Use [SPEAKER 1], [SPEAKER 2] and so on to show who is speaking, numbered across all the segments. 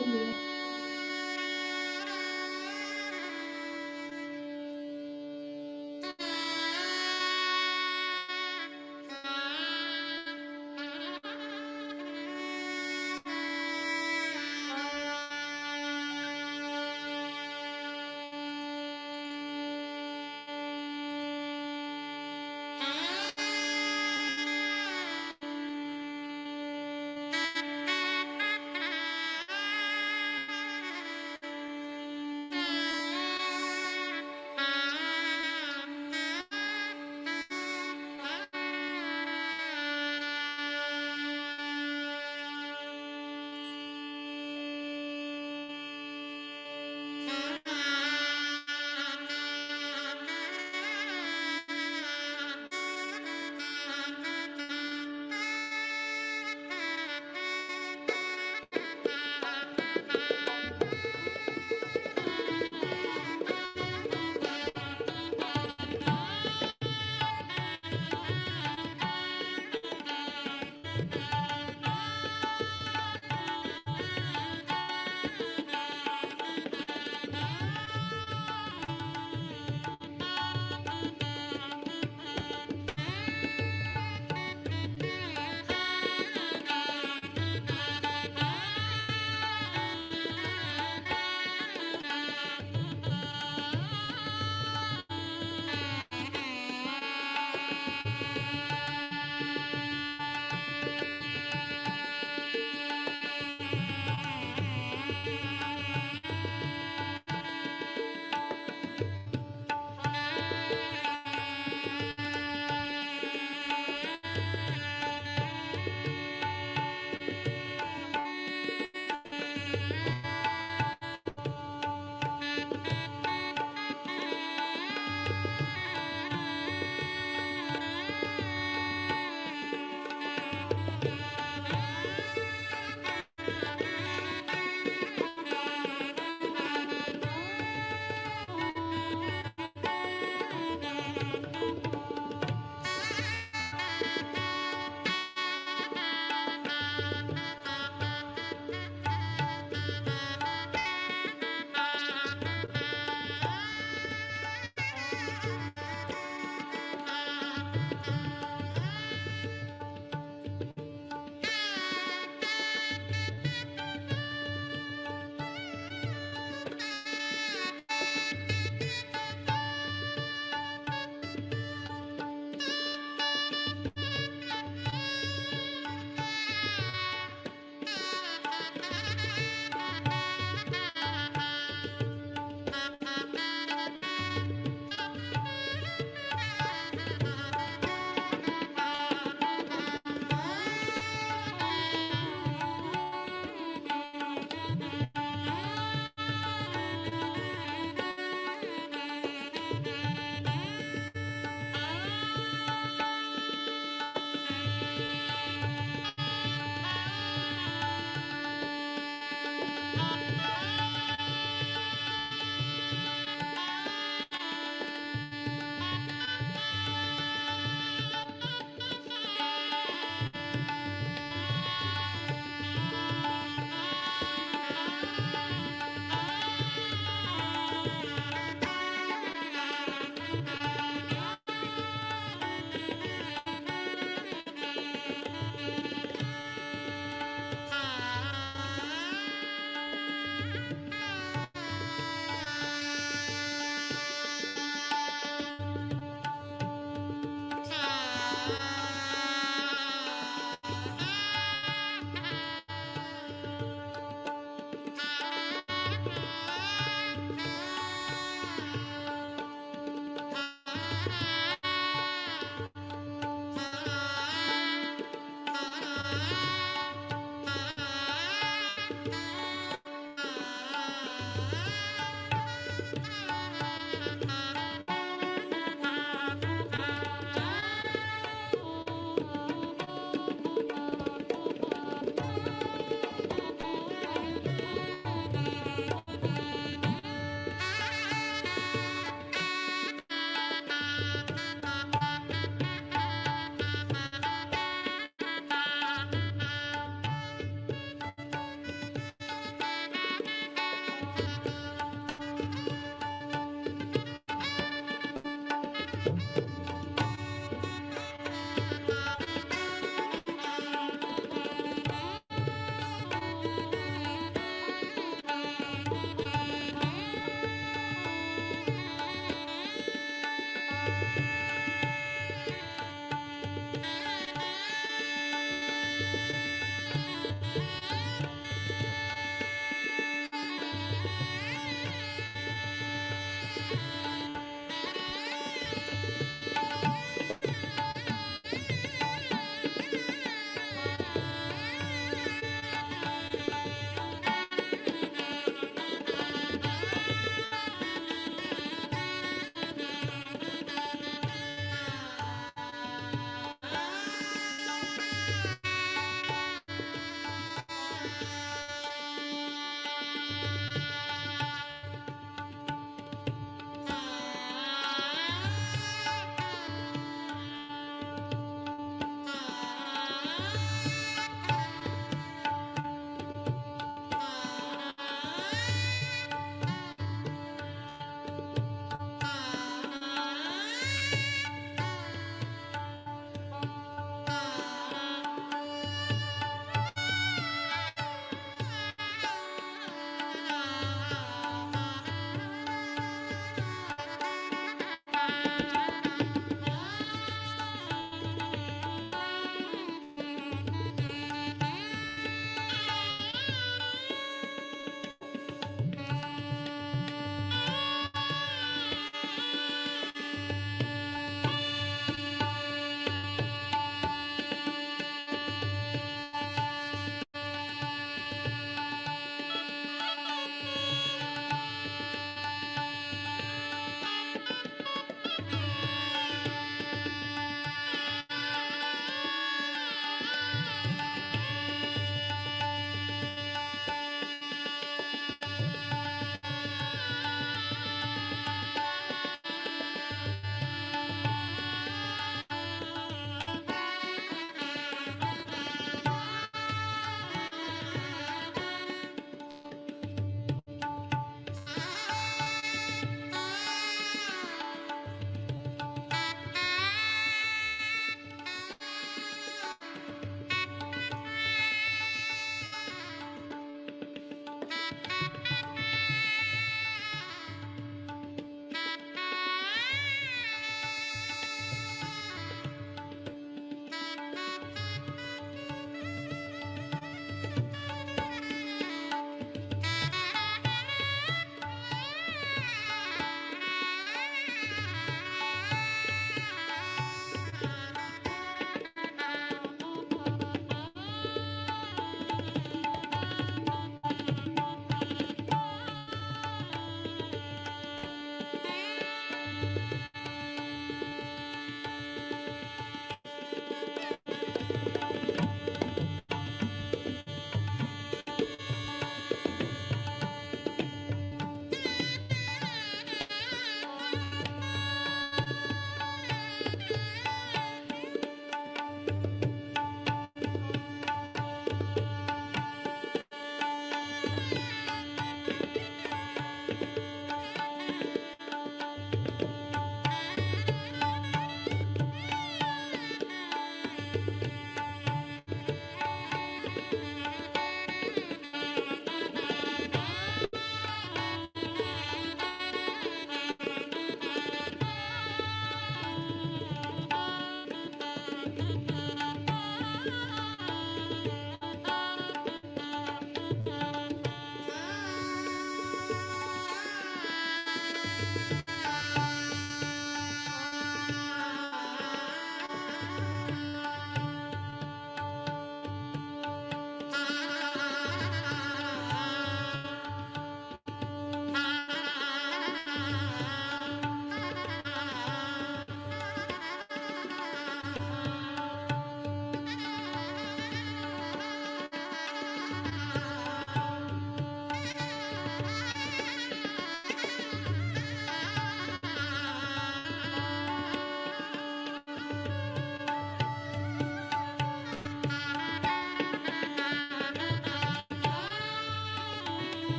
[SPEAKER 1] Iya.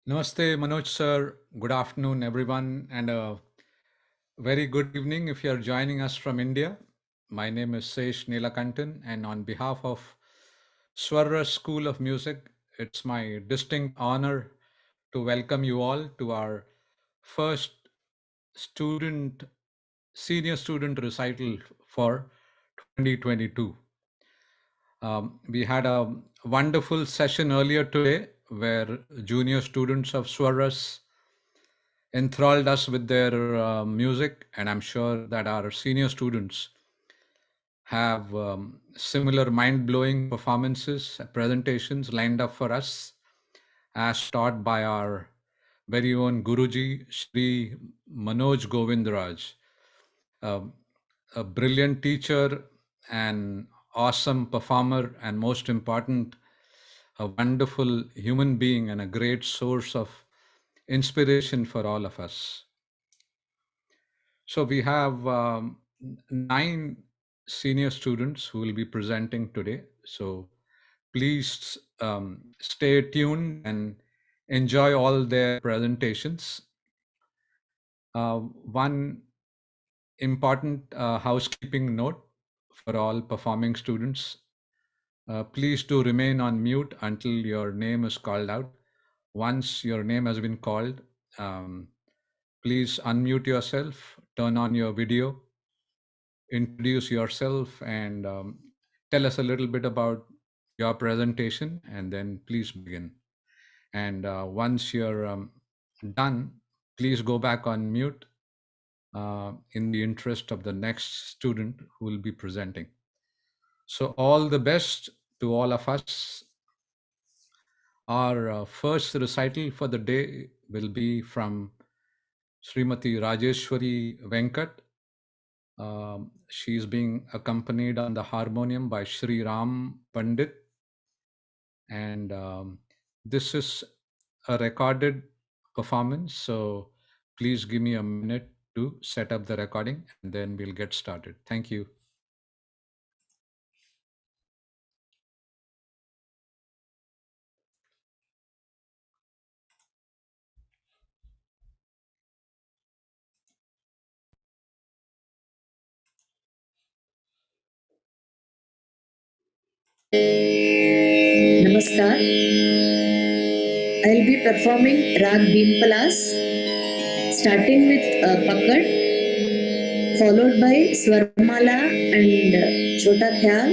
[SPEAKER 1] Namaste, Manoj sir. Good afternoon, everyone, and a very good evening if you are joining us from India. My name is Sesh Neelakantan, and on behalf of Swarras School of Music, it's my distinct honor to welcome you all to our first student, senior student recital for 2022. We had a wonderful session earlier today where junior students of Swarras enthralled us with their music, and I'm sure that our senior students have similar mind blowing performances, presentations lined up for us, as taught by our very own Guruji, Sri Manoj Govindraj, um, a brilliant teacher, an awesome performer, and most important, a wonderful human being and a great source of inspiration for all of us. So we have 9 senior students who will be presenting today. So please stay tuned and enjoy all their presentations. One important housekeeping note for all performing students. Please do remain on mute until your name is called out. Once your name has been called, please unmute yourself, turn on your video, introduce yourself, and tell us a little bit about your presentation, and then please begin. And once you're done, please go back on mute in the interest of the next student who will be presenting. So all the best to all of us. Our first recital for the day will be from Srimati Rajeshwari Venkat. She is being accompanied on the harmonium by Sri Ram Pandit. And this is a recorded performance. So please give me a minute to set up the recording and then we'll get started. Thank you.
[SPEAKER 2] Namaskar. I'll be performing Rag Bhimpalas, starting with Pakad, followed by Swarmala and Chota Khyal,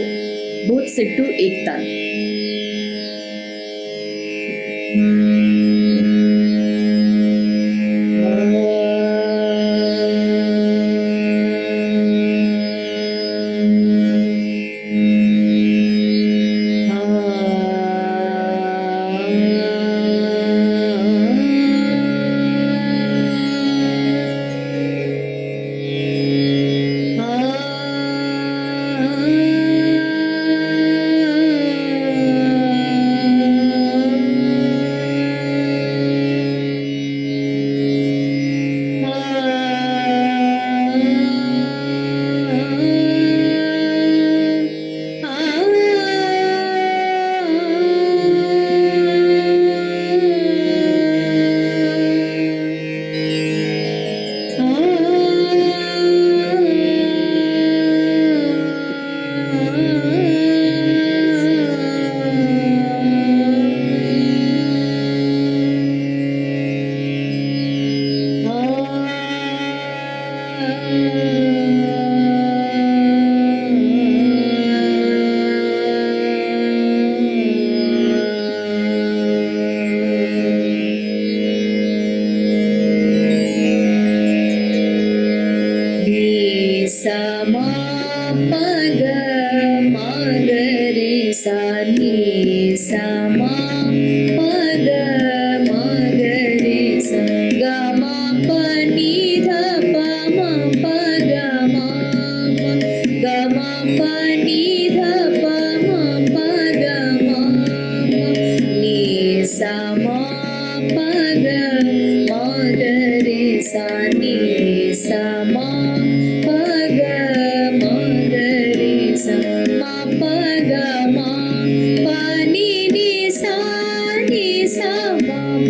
[SPEAKER 2] both set to Ektal.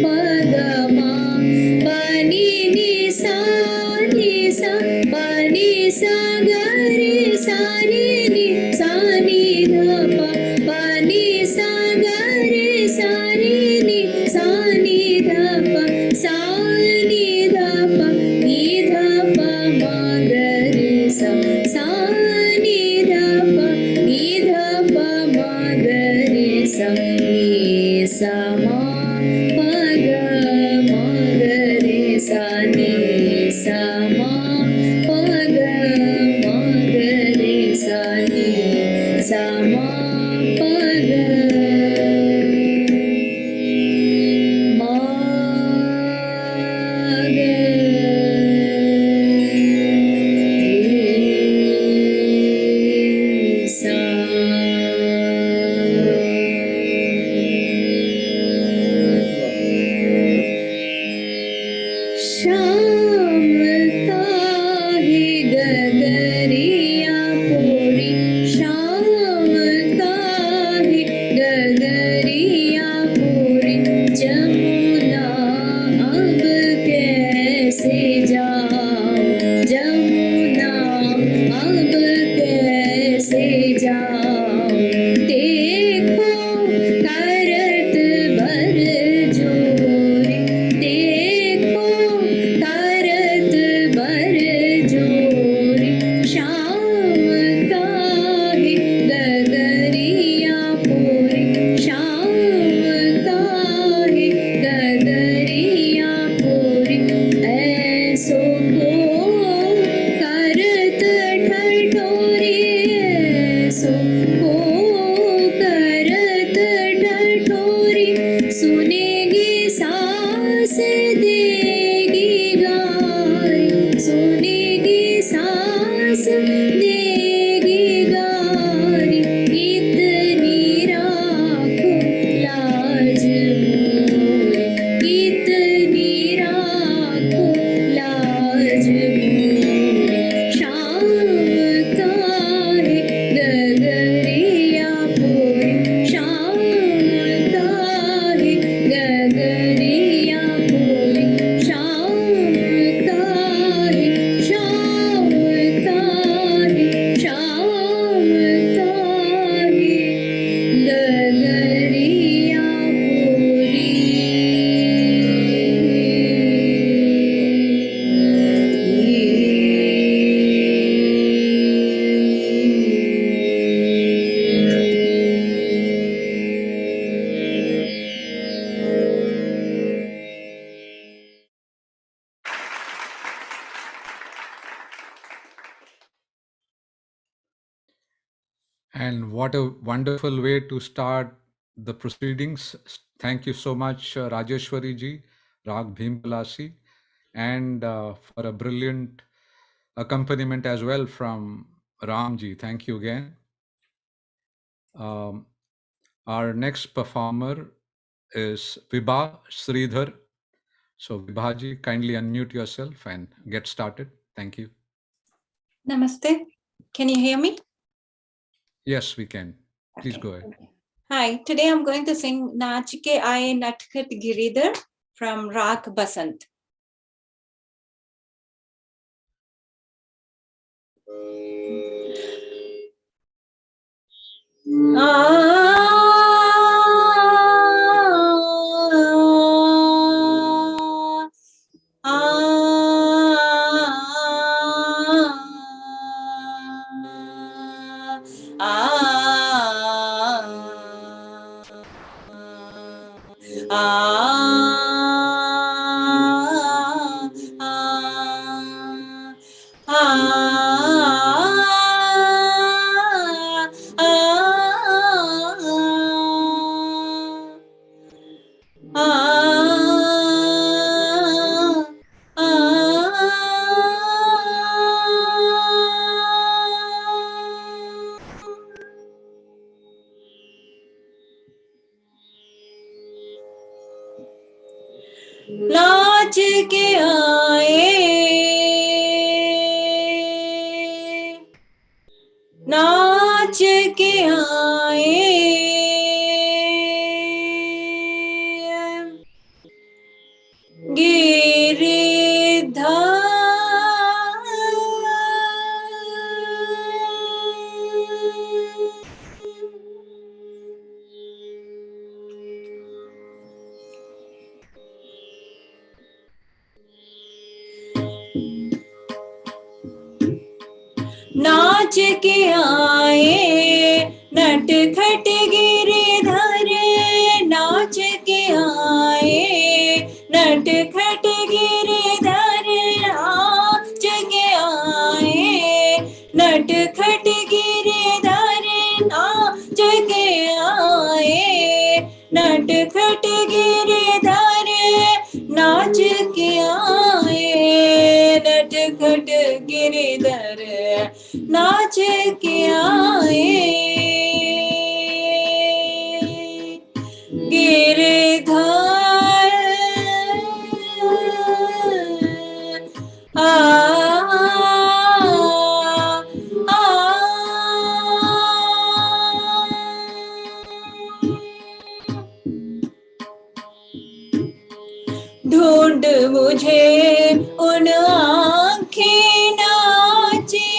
[SPEAKER 2] Pada re sa ni sa ma pa ga ma ga re sa ni sa ma pa ga ma ga re sa ni sa ma pa ga ma ga re sa शाम का ही गगरिया पूरी शाम का ही गगरिया पूरी जमुना अब कैसे जाऊं जमुना अब कैसे जाऊं देखो करत भर जोरी देखो करत भर जोरी शाम का ही गगरिया पूरी शाम का ही गगरिया पूरी ऐसो को करत ठठोरी ऐसो को करत ठठोरी सुनेगी सास देगी गाय सुनेगी सास देगी गाय इतनी राखो लाज मोरी इतनी राखो लाज मोरी शाम का है गगरिया पूरी शाम का है गगरिया पूरी शाम का है शाम का है शाम का है गगरिया
[SPEAKER 1] And what a wonderful way to start the proceedings. Thank you so much, Rajeshwari ji, Rag Bhimpalasi, and for a brilliant accompaniment as well from Ram ji. Thank you again. Um, our next performer is Vibha Sridhar. So, Vibha ji, kindly unmute yourself and get started. Thank you.
[SPEAKER 3] Namaste. Can you hear me?
[SPEAKER 1] Yes, we can. Please
[SPEAKER 3] Okay.
[SPEAKER 1] go ahead.
[SPEAKER 3] Hi. Today I'm going to sing Naach ke aaye Natkhat Giridhar from Rag Basant. नाच के आए नाच के आए नाच के आए नटखट गिरधर नटखट गिरधर नाच के आए, नटखट गिरधर नाच के आए, गिरधर ढूंढ मुझे उन आँखें नाचे,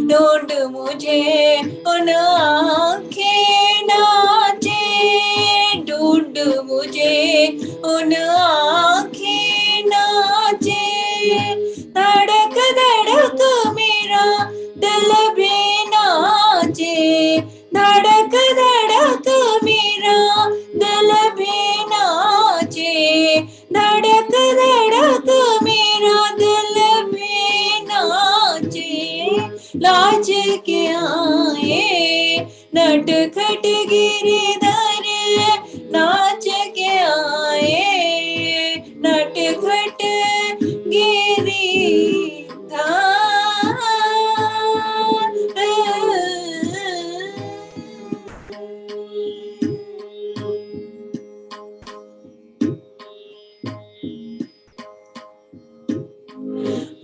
[SPEAKER 3] ढूंढ मुझे उन आँखें नाचे, ढूंढ मुझे उन आँखें नाचे, धड़क धड़क मेरा दिल भी नाचे, धड़क धड़क मेरा दिल भी नाचे, धड़क धड़क मेरा दिल भी नाचे, लाज के आए नटखट गिरधर नाच के आए, नटखट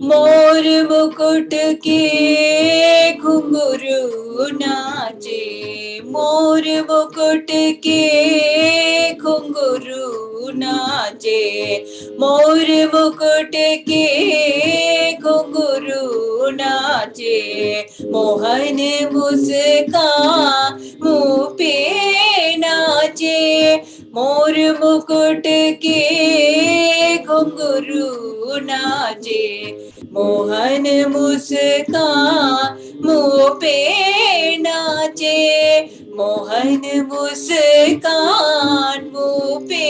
[SPEAKER 3] मोर मुकुट के घुंघरू नाचे, मोर मुकुट के घुंघरू नाचे, मोर मुकुट के घुंघरू नाचे, मोहन मुस्कान मुँह पे नाचे, मोर मुकुट के घुंघरू नाचे, मोहन मुस्कान मुँह पे नाचे, मोहन मुस्कान मुँह पे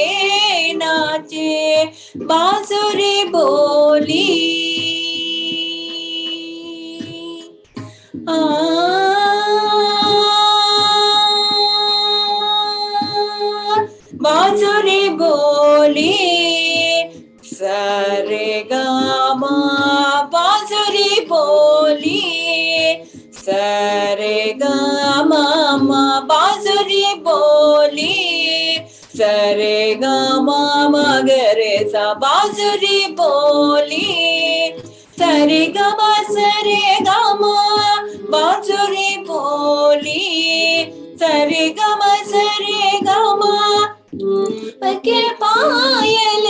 [SPEAKER 3] नाचे, बांसुरी बोली बांसुरी बोली सरे गामा, बांसुरी बोली सरे गामा, बांसुरी बोली सरे गामा मगरे सा, बांसुरी बोली सरे गामा बांसुरी बोली सरे गामा के पायल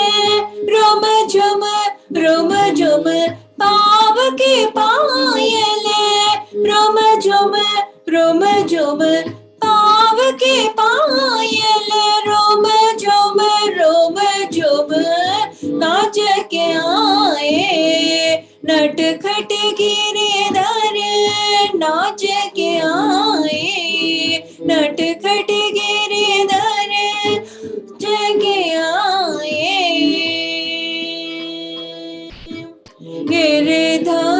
[SPEAKER 3] रोम झुम पाव के पायल रोम झुम पाव के पायल रोम झुम नाच के आए नटखट गिरधर नाच के आए नटखट गिरधर जगे आए Girdhar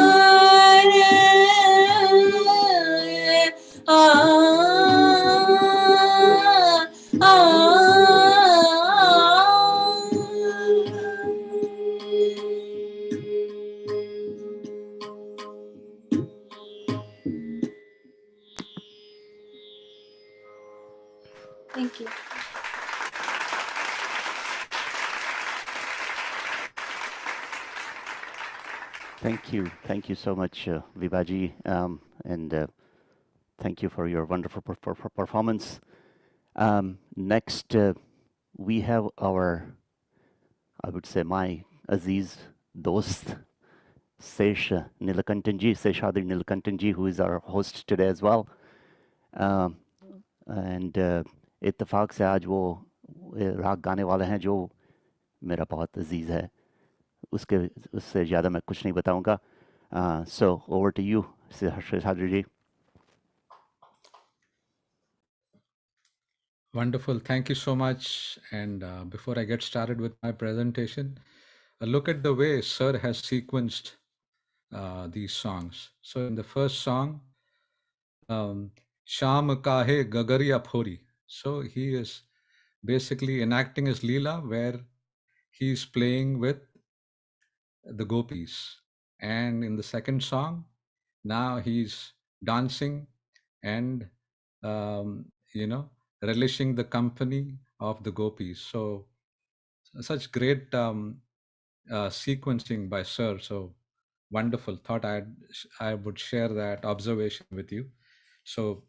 [SPEAKER 3] Thank you.
[SPEAKER 4] Thank you so much, Vibaji, and thank you for your wonderful performance. Next, we have our, I would say, my Aziz dost, Sesh Nilakantanji, Seshadri Nilakantanji, who is our host today as well. And इत्तेफाक से आज वो राग गाने वाले हैं जो मेरा बहुत अजीज़ है उससे ज़्यादा मैं कुछ नहीं बताऊंगा. So over to you, Seshadri ji.
[SPEAKER 1] Wonderful. Thank you so much. And before I get started with my presentation, look at the way Sir has sequenced these songs. So in the first song, Sham Kahe Gagariya Phori. So he is basically enacting his Leela where he's playing with the gopis. And in the second song, now he's dancing and, you know, relishing the company of the gopis. So such great sequencing by Sir. So wonderful. Thought I would share that observation with you. So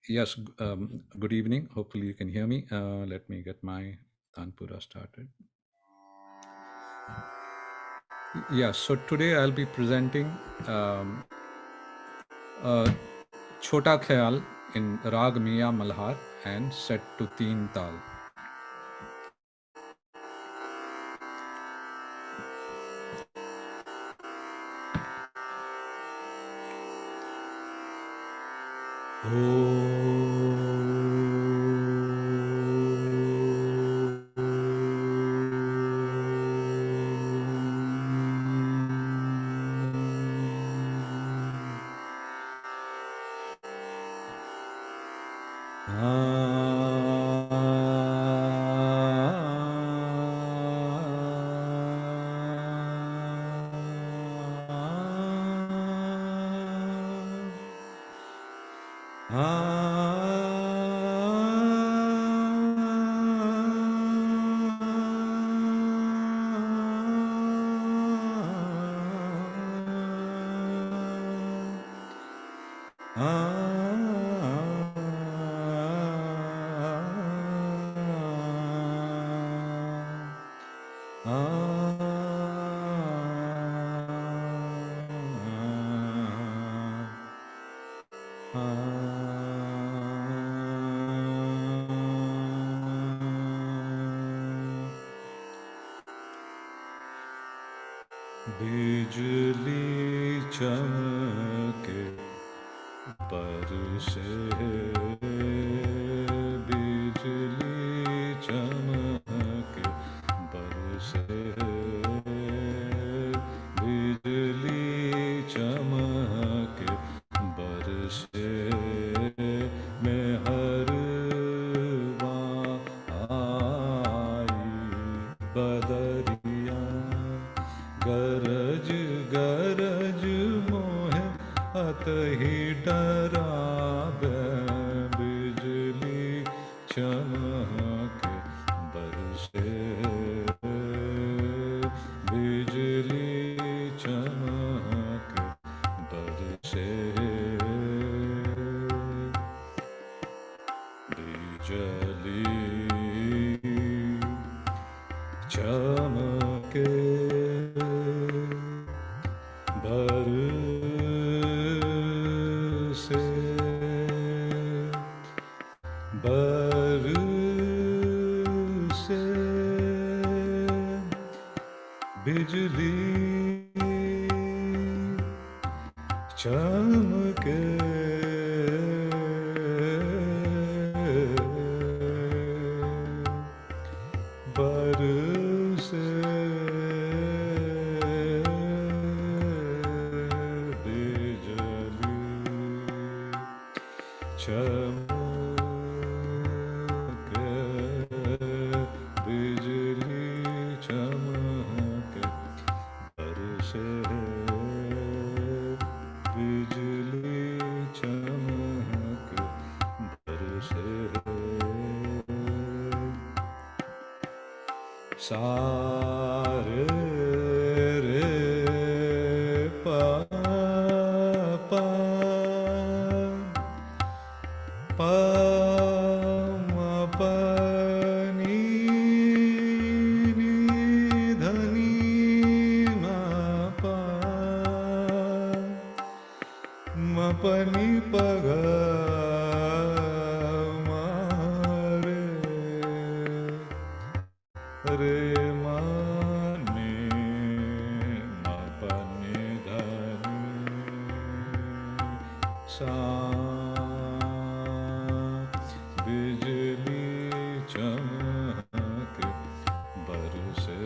[SPEAKER 1] yes, good evening. Hopefully you can hear me. Let me get my Tanpura started. Yeah, so today I'll be presenting um, Chota Khayal in Rag Miya Malhar and set to Teen Tal. बिजली चमके बरसे बिजली चमके बरसे बिजली चमके बरसे मैं हर आई बदरिया गरज गरज मोहे अतहि डरावे बिजली चमके बरसे बिजली चमके बरसे बिजली चमके बरसे बरसे बिजली चमके बरसे बिजली चमके बिजली चमके बरसे बिजली चमके बरसे सारे रे पा पा पा मा पा नी नी धनी मा पा मा पा नी पा गा मा रे मा नी मा पा नी धनी सा बिजली चमके बरसे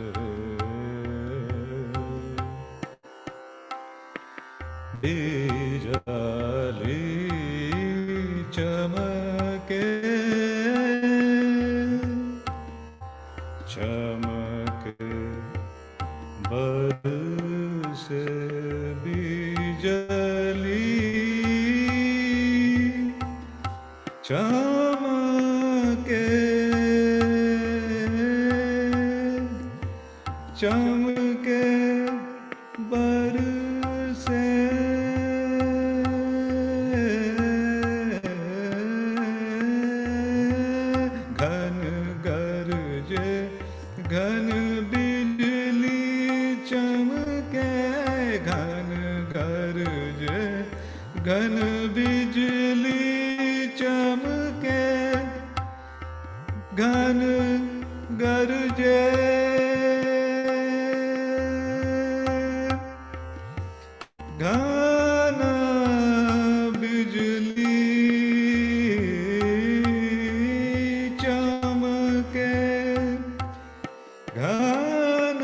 [SPEAKER 1] बिजली चमके चमके बरसे बिजली चमके चमके बरसे घन गरजे घन बिजली चमके घन गरजे घन बिजली चमके घन गरजे घन बिजली चमके घन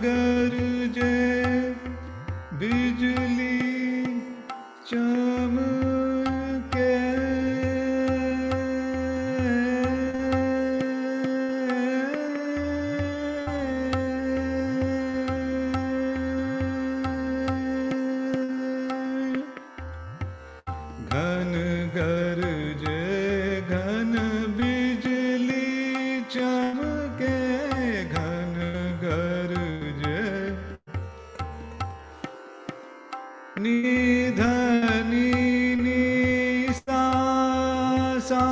[SPEAKER 1] गरजे बिजली चमके घन गरजे घन बिजली चमके घन गरजे निधनी निसा सा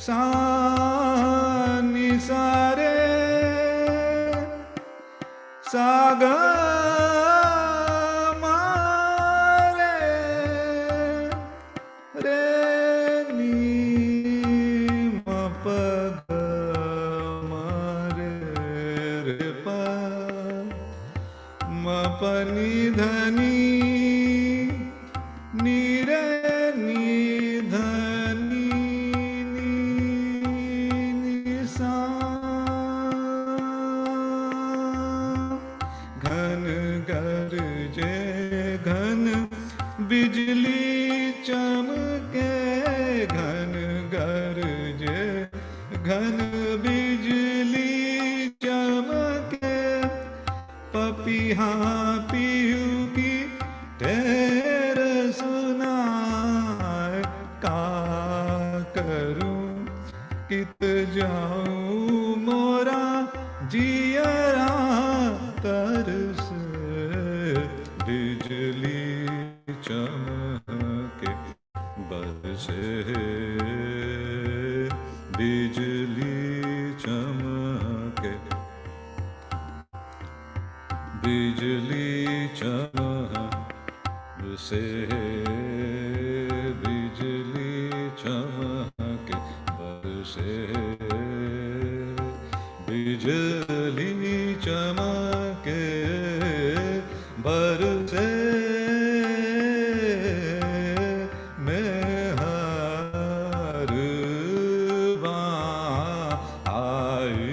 [SPEAKER 1] सा निसारे सागा पनी धनी नी रे नी धनी नी सा घन गरजे घन बिजली चमके घन गरजे घन बिजली चमके पपिहा पीहू की ढेर सुनाए का करूं कित जाऊं मोरा जियरा तरस बिजली चमके बरसे बिजली चमके बिजली चमके बिजली चमके बरसे बिजली चमके बरसे मैं हर बार आई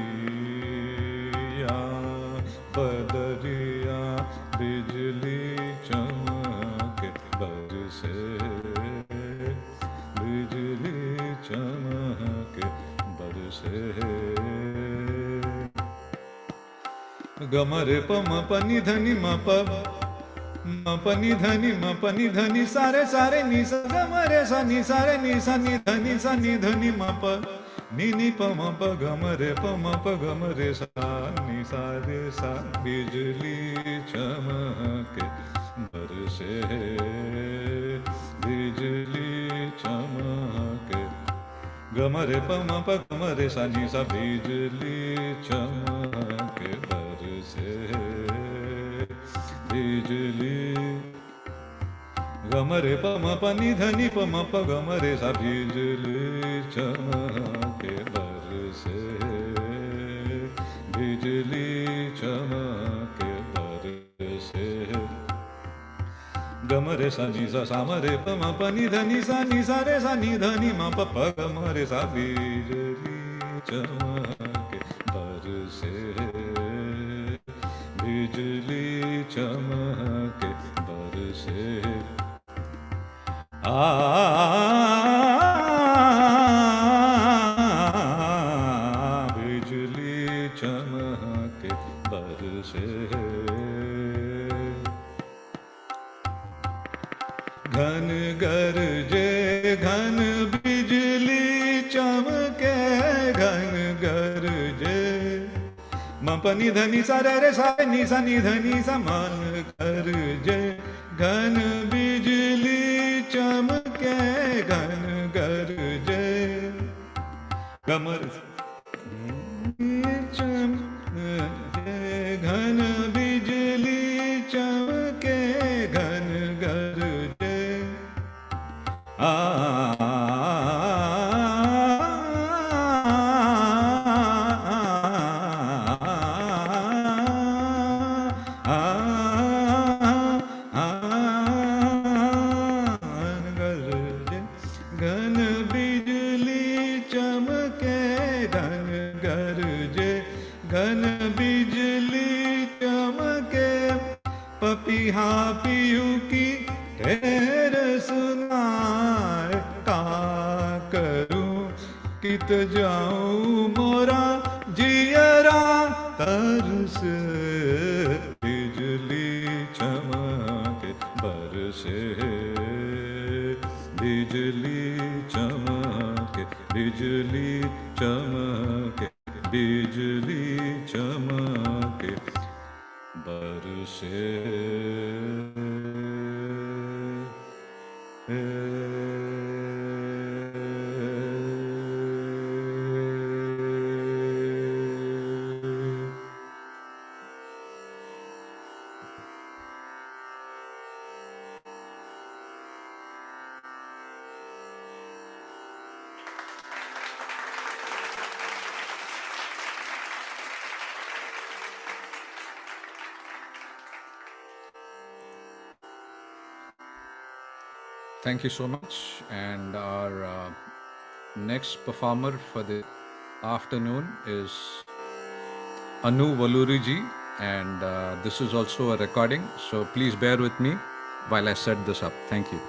[SPEAKER 1] बदरिया बदरिया बिजली चमके बरसे बिजली चमके बरसे गमरे पम पनी धनी म पनी धनी म पनी धनी सारे सारे नि सा गमरे सा नि सारे नि सा नि धनी म प नी प म प गमरे प म प गमरे सा नि सारे सा बिजली चमके बरसे बिजली चमके गमरे प म प गमरे सा नि सा बिजली चमके बरसे बिजली गमरे प म प नि धनी प म प गमरे सा बिजली चमके बरसे बिजली चमके बरसे गमरे सा नि सा सामरे प म प नि धनी सा रे सा नि धनी म प प गमरे सा बिजली चमके बरसे बरसे, बिजली चमके बरसे। बिजली चमके बरसे, घन गरजे घन बिजली चमके, घन गरजे। म प नि ध नि सा रे सा नि सा नि ध नि सा, मन गरजे घन बिजली चमके, घन गरजे। कमर चमके, घन बिजली चमके, घन गरजे। गरजे घन बिजली चमके, घन गरजे घन बिजली चमके। पपीहा पीहू की ढेर सुनाए, का करूं कित जाऊं मोरा जियरा तरस। बिजली चमके बरसे, बिजली चमके, बिजली चमके, बिजली चमके बरसे। Thank you so much. And our next performer for the afternoon is Anu Valuriji, and this is also a recording, so please bear with me while I set this up. Thank you.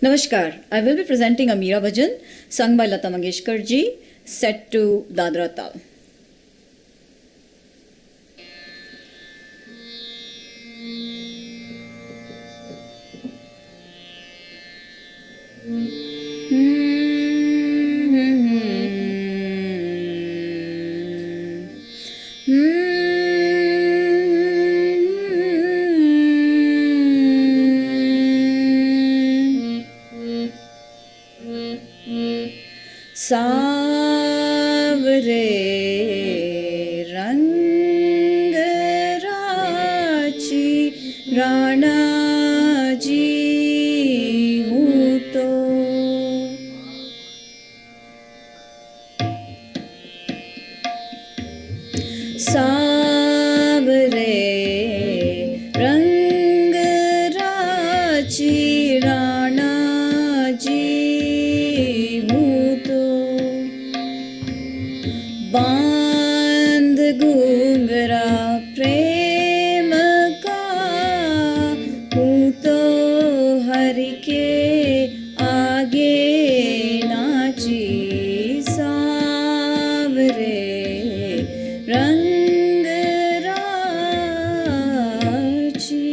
[SPEAKER 5] Namaskar. I will be presenting a Meera Bhajan sung by Lata Mangeshkar ji, set to Dadra Tal. सावरे रंग राची राणा जी हूँ तो सावरे रंग राची राणा जी हूँ तो बांध घूंघरा प्रेम का हूँ तो हरि के आगे नाची सावरे रंग राची।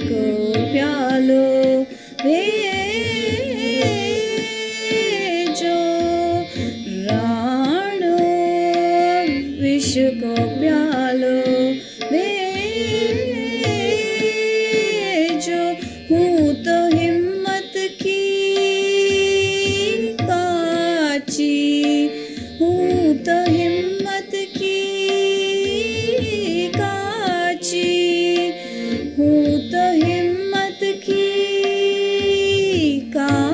[SPEAKER 5] को प्यालो भेजो राणो विष को प्यालो भेजो हूँ तो हिम्मत की काची हूँ तो हिम्मत की काची हूँ तो हिम्मत की काची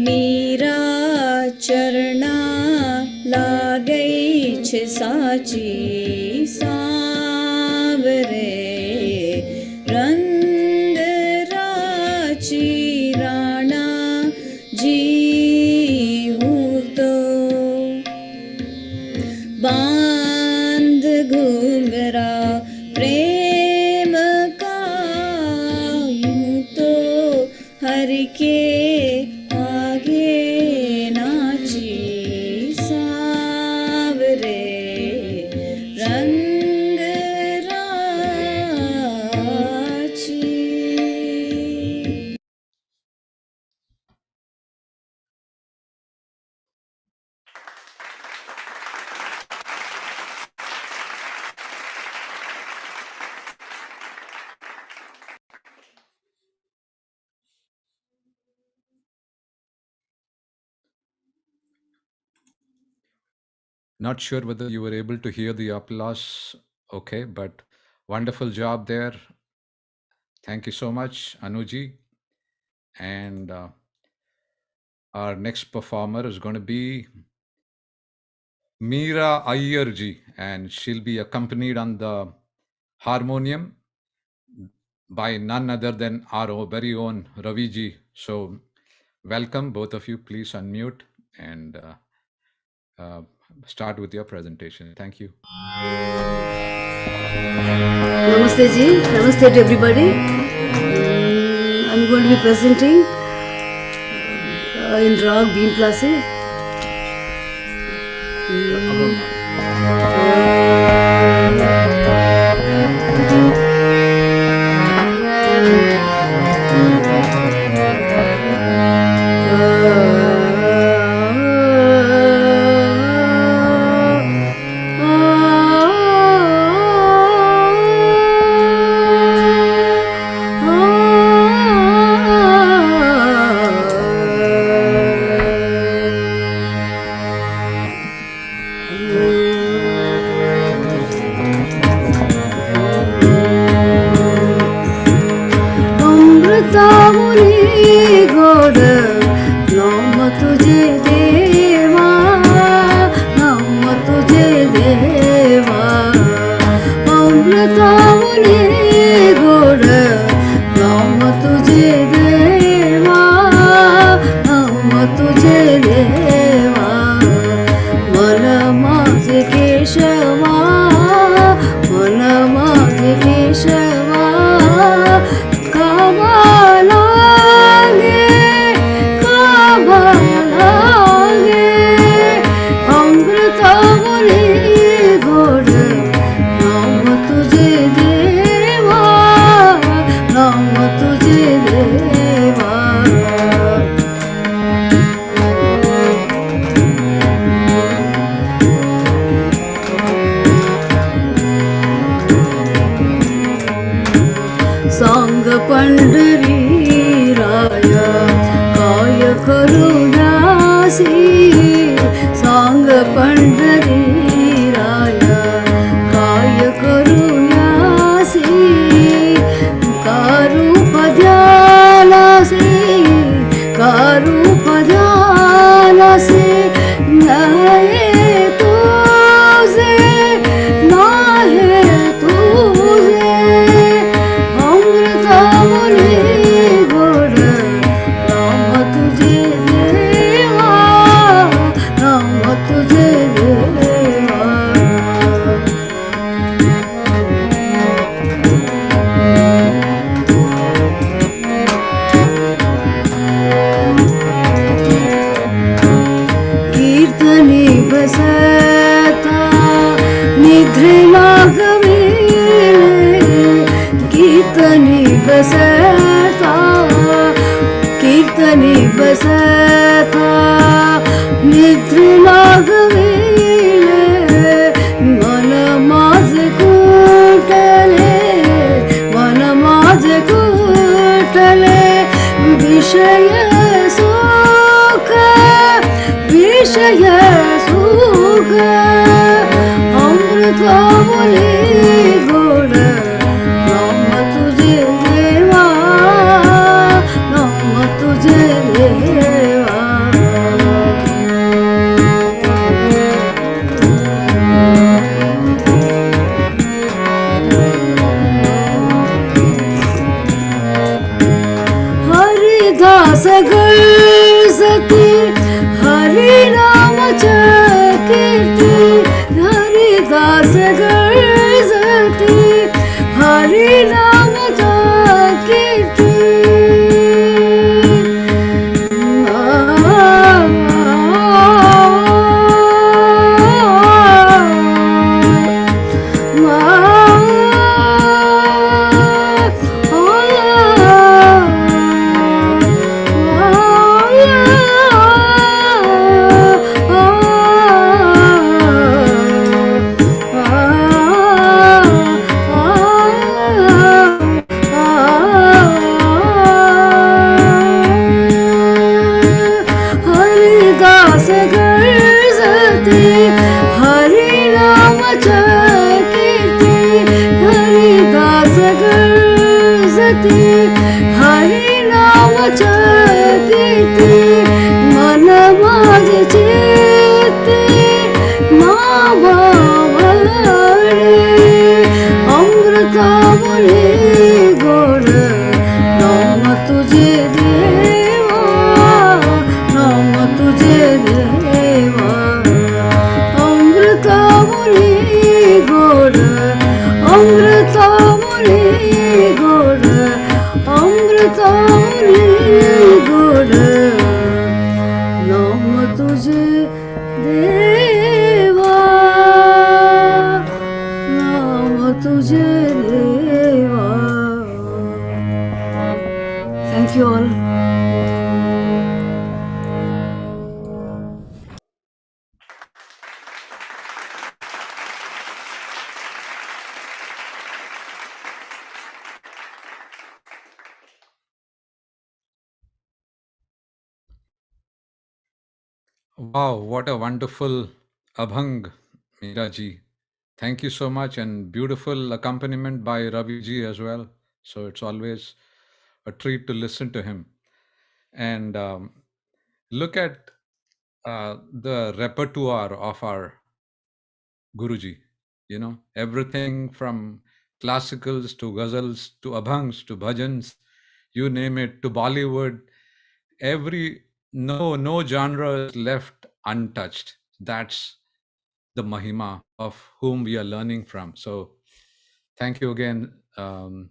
[SPEAKER 5] मीरा चरना लागई छे साची सांवरे रंग राची राणा जी हूँ तो बांध घुंघरा प्रेम का यूं तो हर के आगे नाची सांवरे रंग राची.
[SPEAKER 1] Not sure whether you were able to hear the applause. Okay, but wonderful job there. Thank you so much, Anuji. And our next performer is going to be Meera Ayyarji, and she'll be accompanied on the harmonium by none other than our very own Raviji. So, welcome, both of you. Please unmute and start with your presentation. Thank you.
[SPEAKER 6] Namaste ji, namaste to everybody. I'm going to be presenting in Rag Beam Place. तुझे देवा निद्रिलागवेले कीर्तनी बसता कीर्तनी बसता निद्रिलागवेले मन माझे कुटले मन माझे कुटले विषय सुख विषय सुख अमृत बोले गोड नाम तुझे देवा नाम तुझे देवा हरिदास गळसती हरि नामच्या कीर्ती हरिदास गळसती हरि नामच्या कीर्ती हरिदास गळसती हरि नामच्या कीर्ती हरिदास गळसती हरि नामच्या कीर्ती मन माझे चित्ती मावळे अमृता बोले गोड नाम तुझे देवा नाम तुझे देवा अमृता बोले गोड अमृता बोले गोड अमृता बोले गोड नाम तुझे देवा नाम तुझे देवा thank you all
[SPEAKER 1] Wow, what a wonderful abhang, Meera ji. Thank you so much, and beautiful accompaniment by Ravi ji as well. So it's always a treat to listen to him. And look at the repertoire of our Guruji. You know, everything from classicals to ghazals to abhangs to bhajans, you name it, to Bollywood. Every no genre is left untouched. That's the mahima of whom we are learning from. So thank you again, Meera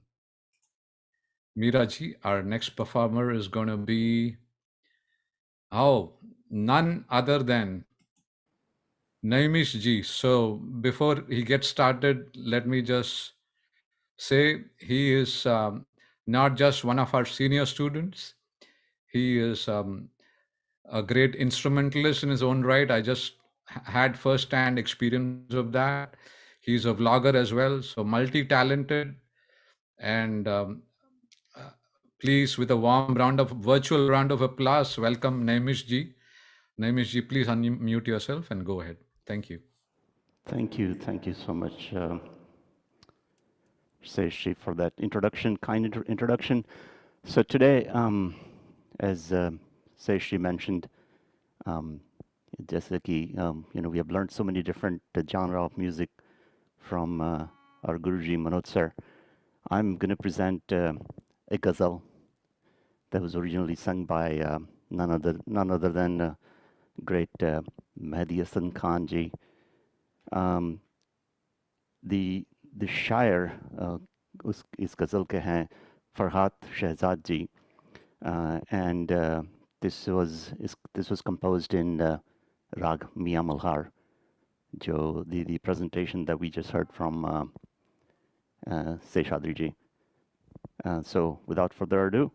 [SPEAKER 1] ji. Our next performer is going to be none other than Naimish ji. So before he gets started, let me just say he is not just one of our senior students. He is a great instrumentalist in his own right. I just had first-hand experience of that. He's a vlogger as well, so multi-talented. And please, with a warm virtual round of applause, welcome Naimish ji. Naimish ji, please unmute yourself and go ahead. Thank you.
[SPEAKER 4] Thank you so much, Seishi, for that introduction, kind introduction. So today, as Seishi mentioned, जैसे कि we have learned so many different genre of music from our Guruji Manoj sir. I'm going to present a ghazal that was originally sung by none other than great Mehdi Hasan Khan ji. The शायर इस ghazal के हैं Farhat Shehzad ji, and this was composed in Rag Miya Malhar, जो the presentation that we just heard from Seshadri ji. So without further ado,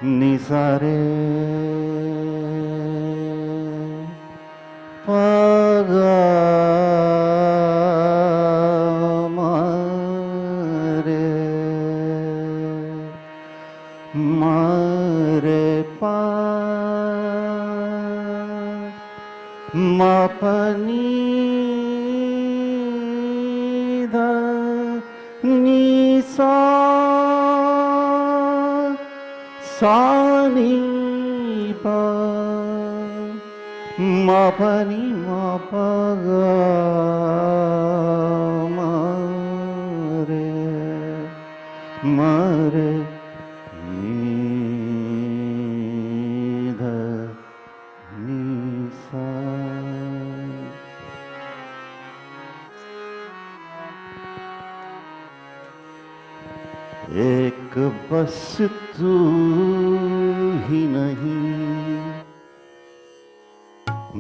[SPEAKER 4] Nisare paga mare mare pa mapani da nisa Sani pa ma pa ni ma pa ga ma re ni dha ni sa. एक बस तू ही नहीं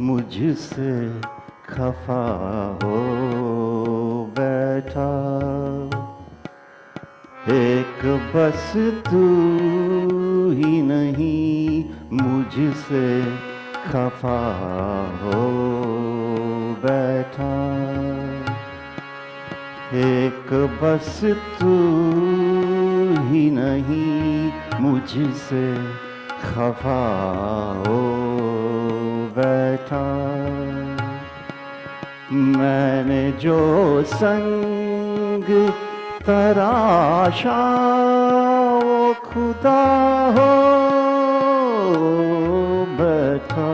[SPEAKER 4] मुझसे खफा हो बैठा एक बस तू ही नहीं मुझसे खफा हो बैठा एक बस तू ही नहीं मुझसे खफा हो बैठा मैंने जो संग तराशा वो खुदा हो बैठा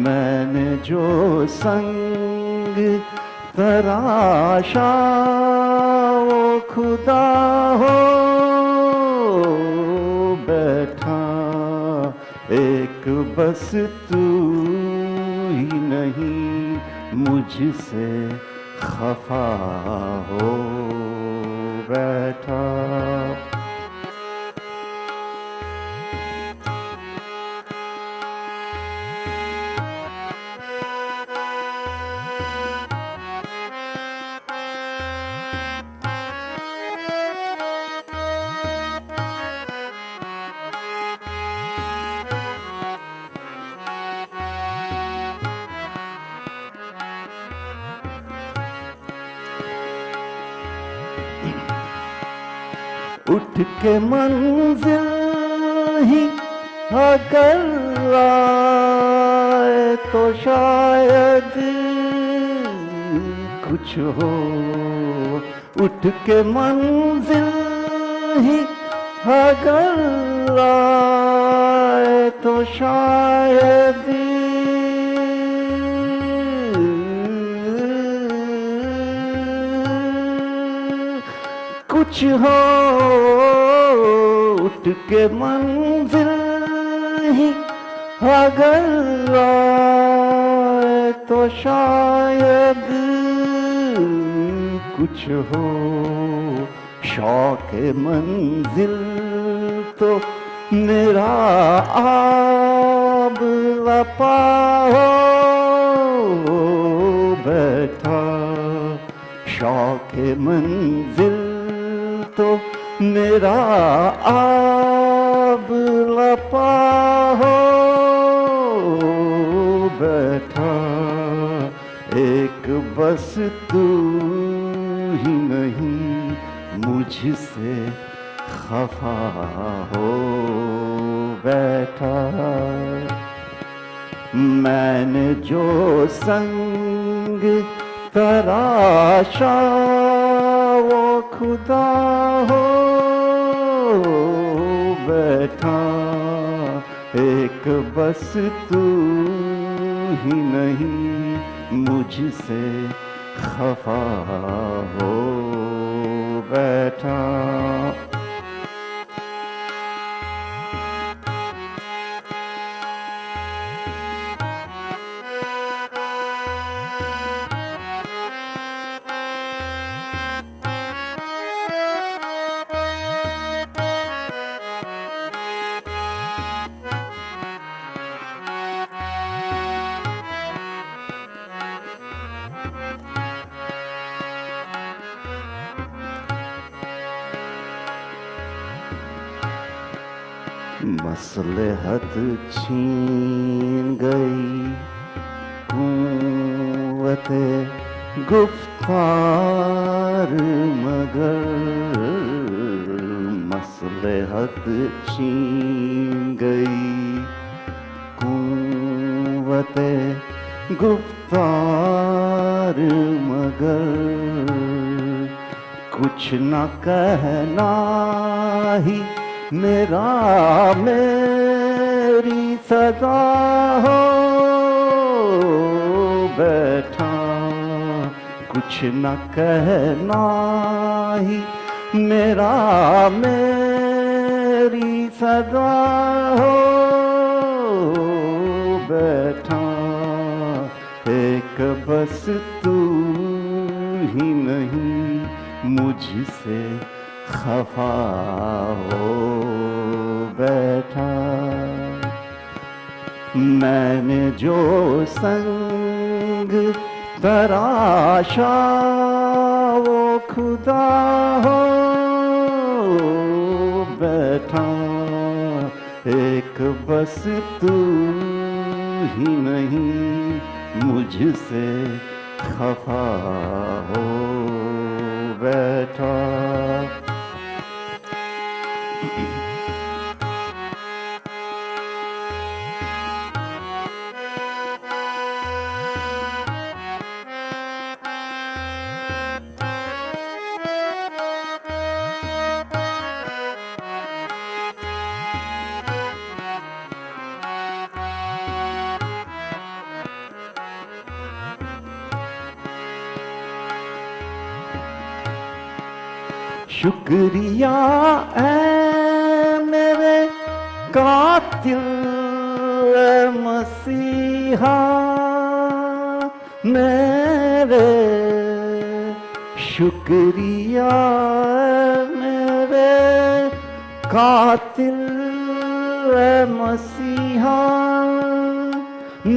[SPEAKER 4] मैंने जो संग तराशा वो खुदा हो बैठा एक बस तू ही नहीं मुझसे खफा हो बैठा उठ के मंजिल ही अगर आए तो शायद कुछ हो उठ के मंजिल ही अगर आए तो शायद कुछ हो उठ के मंजिल ही अगर आए तो शायद कुछ हो शौक मंजिल तो मेरा आब लपा हो बैठा शौक मंजिल तो मेरा आब लपा हो बैठा, एक बस तू ही नहीं मुझसे खफा हो बैठा। मैंने जो संग तराशा वो खुदा हो बैठा, एक बस तू ही नहीं मुझसे खफा हो बैठा। मसलहत छीन गई कुव्वते गुफ्तार, मगर मसलहत छीन गई कुव्वते गुफ्तार, मगर कुछ न कहना ही मेरा मेरी सदा हो बैठा, कुछ न कहना ही मेरा मेरी सदा हो बैठा, एक बस तू ही नहीं मुझसे खफा हो बैठा। मैंने जो संग तराशा वो खुदा हो बैठा, एक बस तू ही नहीं मुझसे खफा हो बैठा। शुक्रिया ऐ मेरे कातिल मसीहा मेरे, शुक्रिया मेरे कातिल मसीहा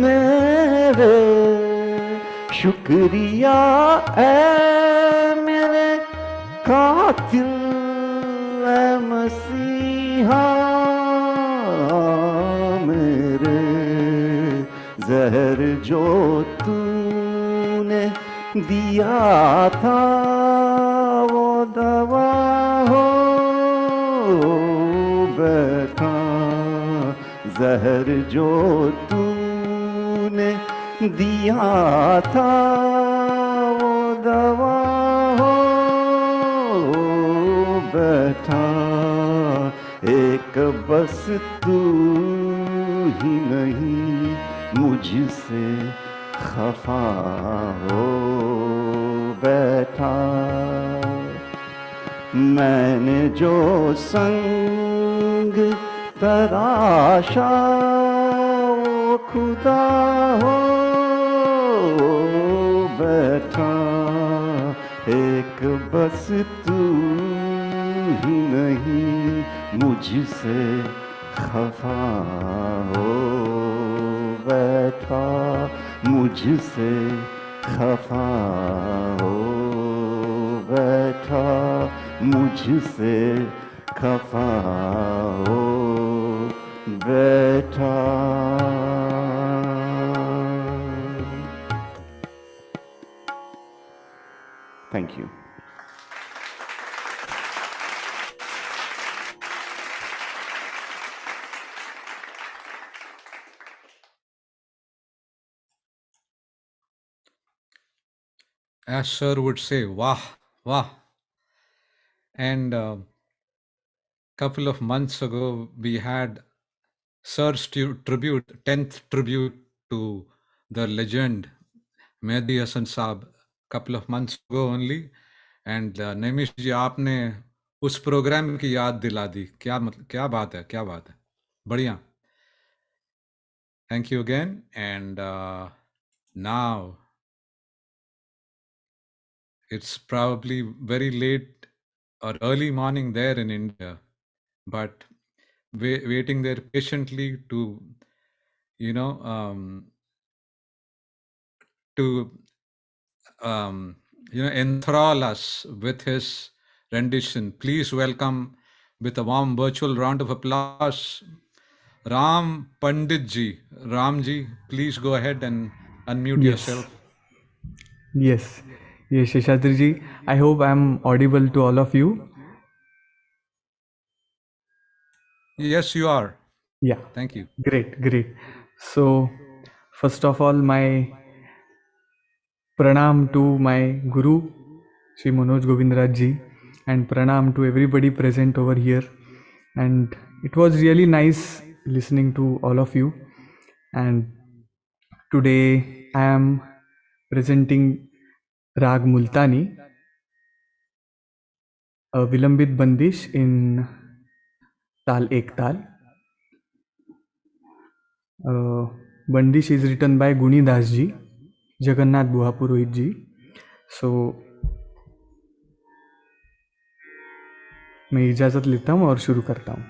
[SPEAKER 4] मेरे, शुक्रिया ऐ मेरे कातिल मसीहा मेरे, जहर जो तूने दिया था वो दवा हो बैठा, जहर जो तूने दिया था वो दवा हो बैठा, एक बस तू ही नहीं मुझसे खफा हो बैठा। मैंने जो संग तराशा वो खुदा हो बैठा, एक बस तू ही नहीं मुझसे खफा हो बैठा, मुझसे खफा हो बैठा मुझसे खफा हो बैठा। Thank you.
[SPEAKER 1] As sir would say, wah, wah. And couple of months ago, we had Sir's tribute, 10th tribute to the legend, Mehdi Hasan Saab, couple of months ago only. And Nemish ji, आपने उस programme की याद दिला दी। क्या बात है, क्या बात है, बढ़िया। Thank you again. And now it's probably very late or early morning there in India, but waiting there patiently to, to enthrall us with his rendition. Please welcome with a warm virtual round of applause, Ram Pandit ji. Ram ji, please go ahead and unmute yourself.
[SPEAKER 7] Yes, yes, Sheshadri ji. I hope I'm audible to all of you.
[SPEAKER 1] Yes, you are.
[SPEAKER 7] Yeah.
[SPEAKER 1] Thank you.
[SPEAKER 7] Great, great. So, first of all, my pranam to my Guru, Sri Manoj Govindraj ji, and pranam to everybody present over here. And it was really nice listening to all of you. And today I am presenting Rag Multani, a Vilambit Bandish in Tal Ek Tal. Bandish is written by Guni Das ji, Jagannath Buha Purohit ji. So मैं इजाज़त लेता हूँ और शुरू करता हूँ।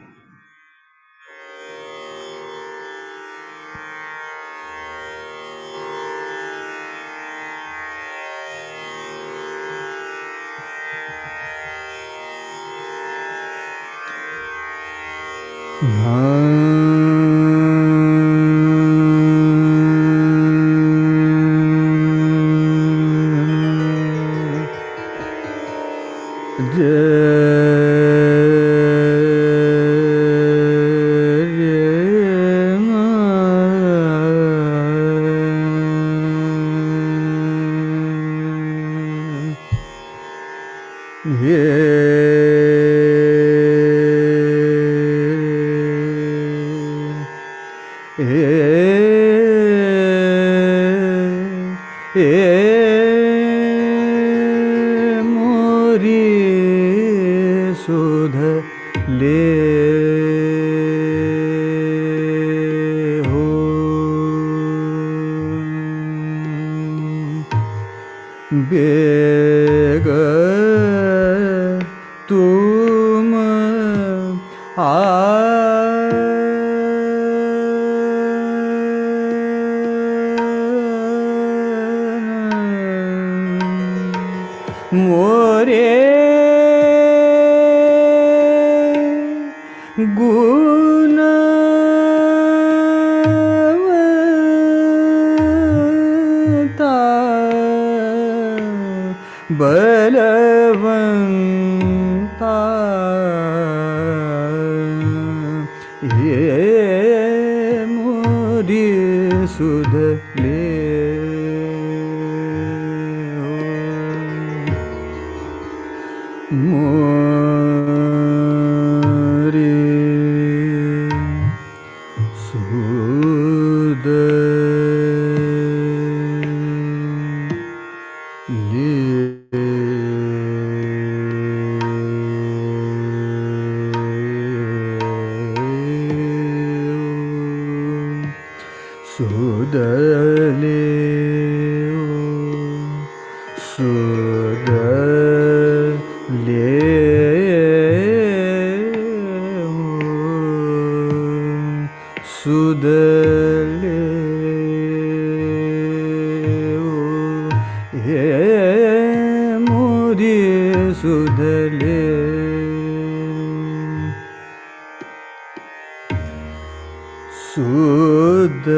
[SPEAKER 7] sudale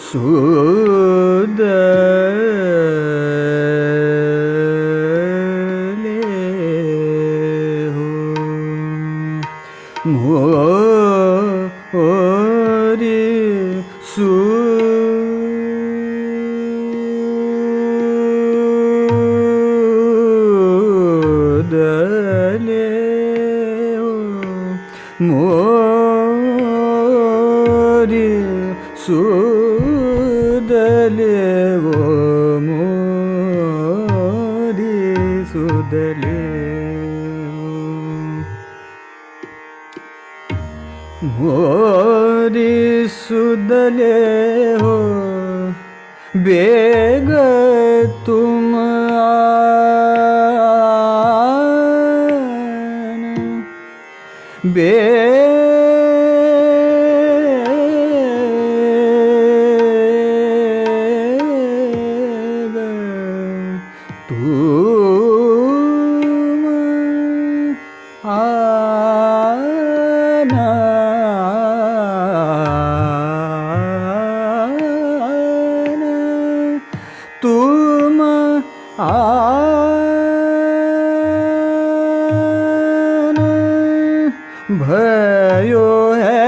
[SPEAKER 7] sudale मोरी सुदले हो bag तुम आना बेग तुम आना तुम आना भयो है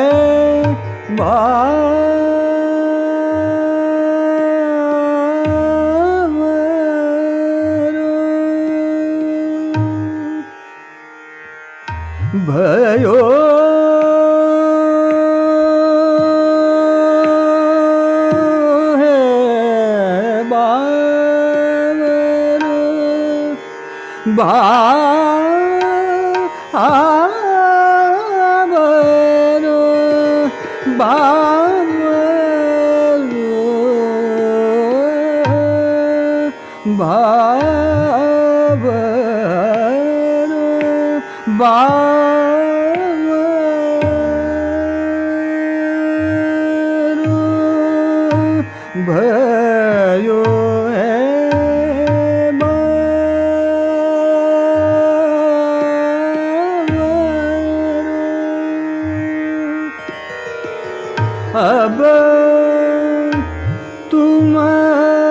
[SPEAKER 7] भयो है बावरो भयो है अब तुम्हारो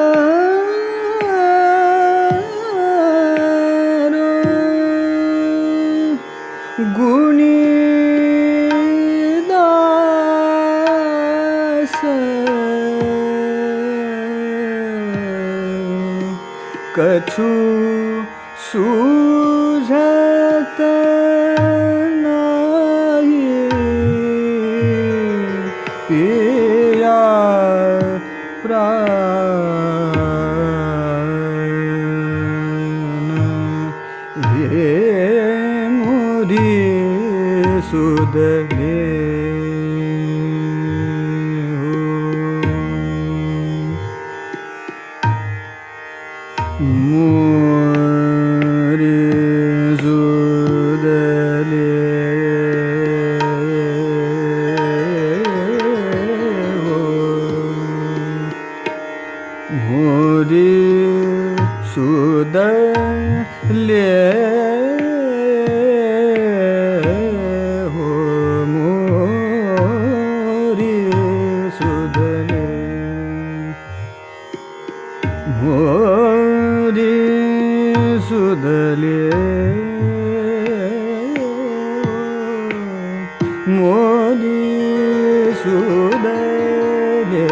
[SPEAKER 7] गुणी दास कछु सूझत नाही पिया प्राण हे मोरी सुदले मोरी सुदले मोरी सुदले हो मोरी सुदले मोरी सुदले मोरी सुदले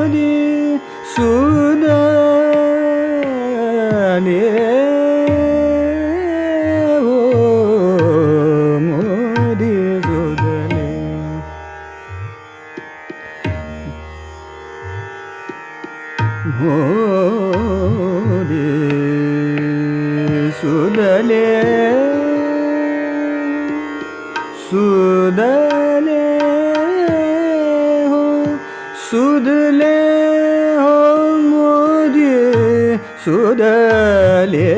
[SPEAKER 7] मोरी सुदले हो मोरी सुदले मोरी सुदले सुदले हो सुदले हो मोरी सुदले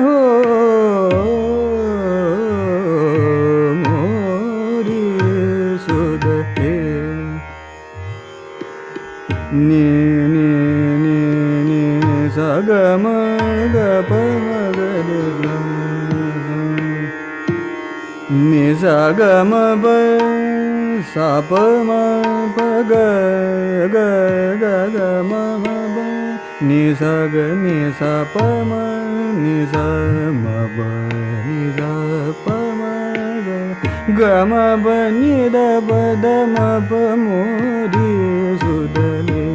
[SPEAKER 7] हो ni sa ga ma ba sa pa ma pa ga ga ga ga ma ma ba ni sa pa ma ni sa ma ba ni sa pa ma ga ma ba ni da ba da ma pa mo di su da ni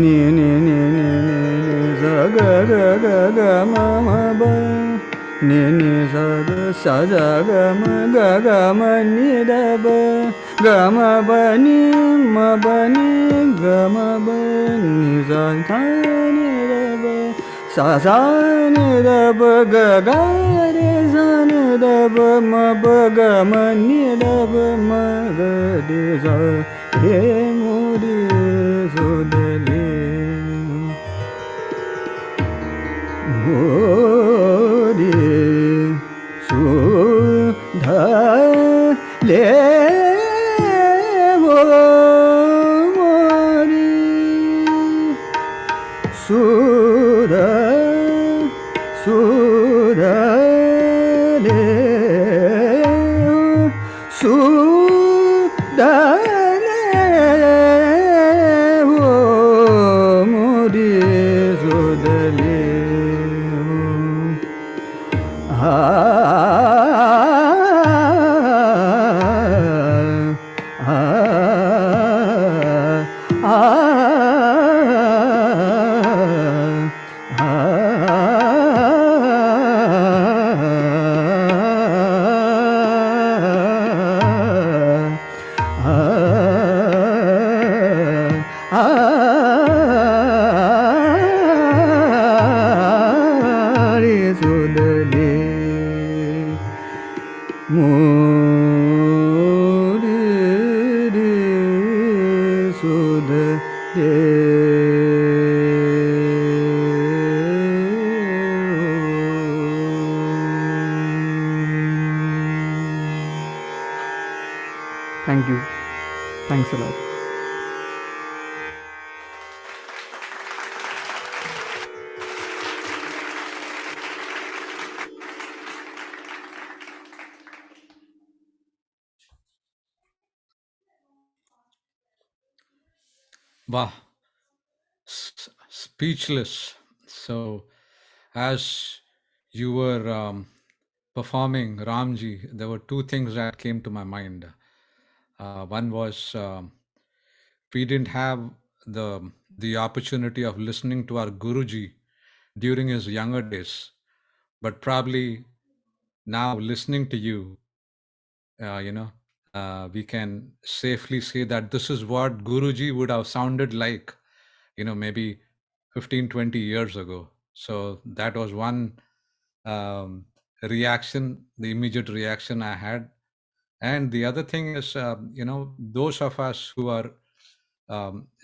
[SPEAKER 7] ni ni ni ni ni ni sa ga ga ga ga ma ma ba ni ni sa ga sa sa ga ma ni da ba ga ma ba ni ga ma ba ni sa tha ni da ba sa sa ni da ba ga ga re sa ni da ba ma ba ga ma ni da ba ma ga de sa re mo de so de le mo de so dha le mo re so da le so da le mo re so da le Thank you. Thanks a lot.
[SPEAKER 1] Wow, speechless. So, as you were performing Ramji, there were two things that came to my mind. One was we didn't have the opportunity of listening to our Guruji during his younger days, but probably now listening to you, we can safely say that this is what Guruji would have sounded like, maybe 15, 20 years ago. So that was one reaction, the immediate reaction I had. And the other thing is, those of us who are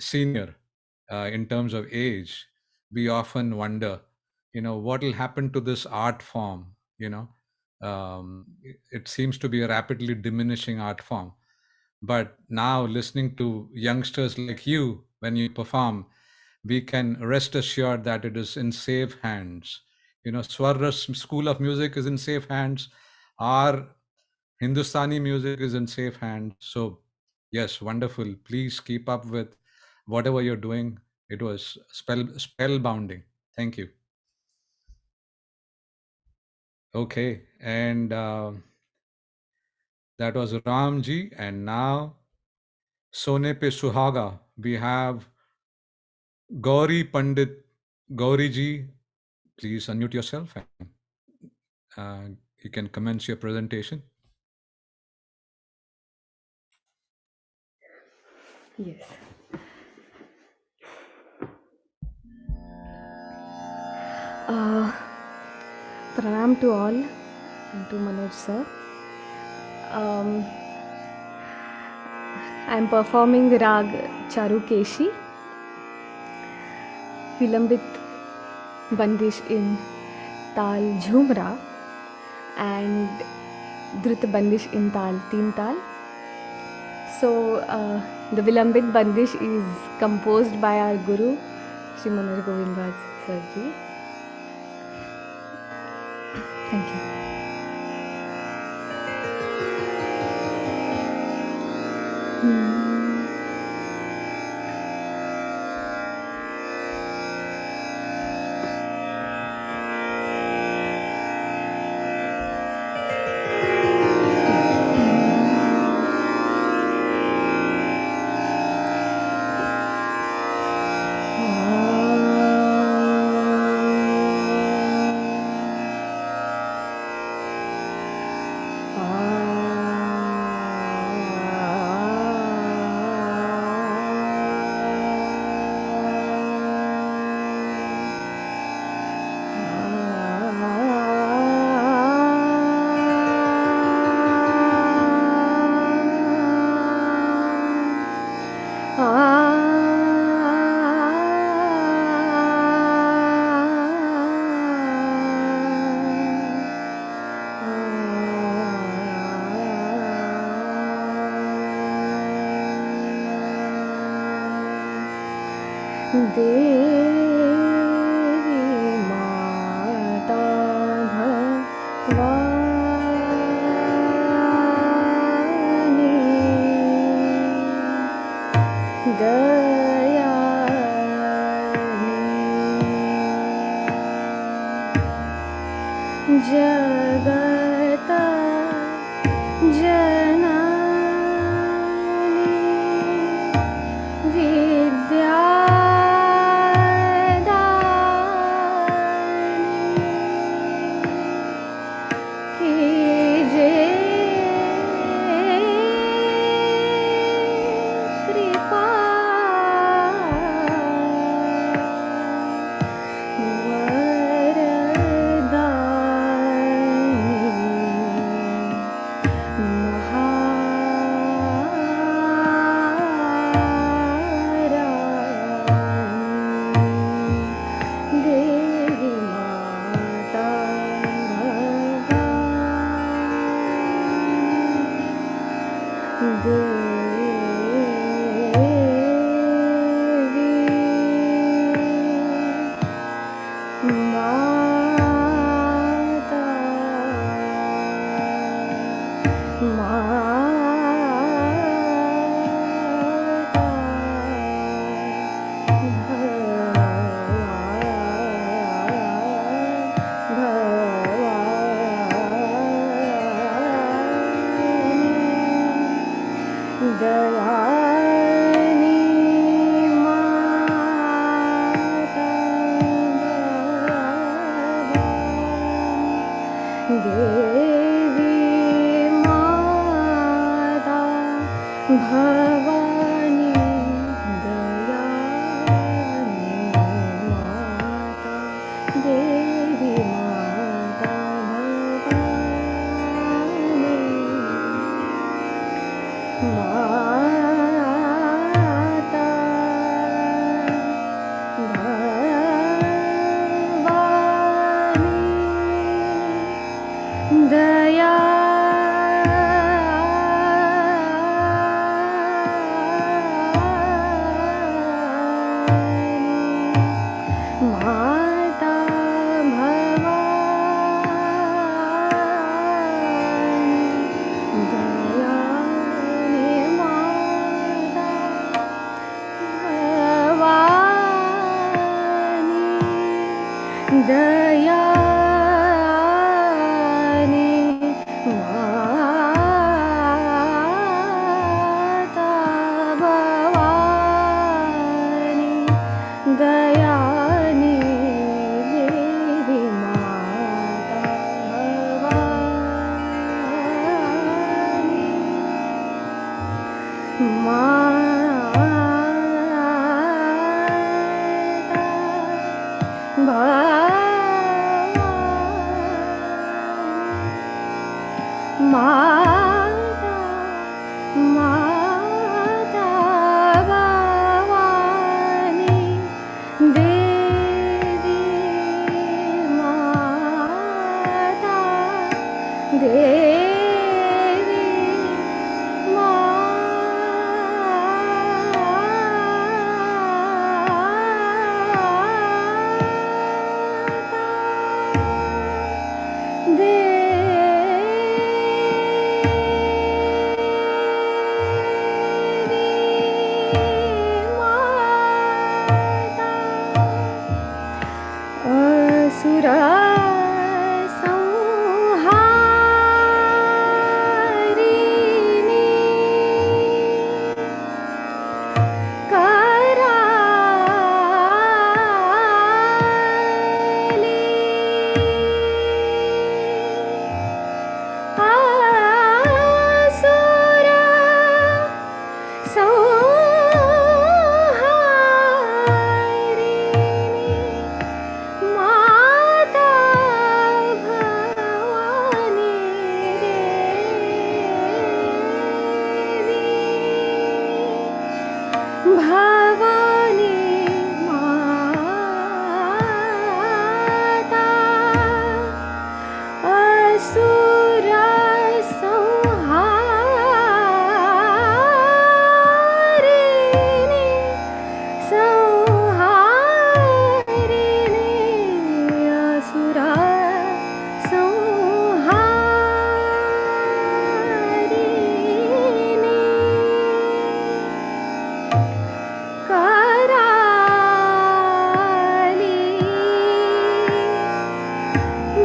[SPEAKER 1] senior in terms of age, we often wonder, what will happen to this art form? It seems to be a rapidly diminishing art form. But now, listening to youngsters like you when you perform, we can rest assured that it is in safe hands. Swarras School of Music is in safe hands. Our Hindustani music is in safe hands. So, yes, wonderful. Please keep up with whatever you're doing. It was spellbounding. Thank you. Okay, and that was Ramji, and now Sone Pe Suhaga. We have Gauri Pandit. Gauri ji, please unmute yourself and you can commence your presentation.
[SPEAKER 6] Yes. Pranam to all and to Manoj sir. I am performing Rag Charukeshi, Vilambit Bandish in Tal Jhumra and Dhrut Bandish in Tal Teen Tal. So the Vilambit Bandish is composed by our Guru, Shri Manoj Govindraj Sir ji. Thank you.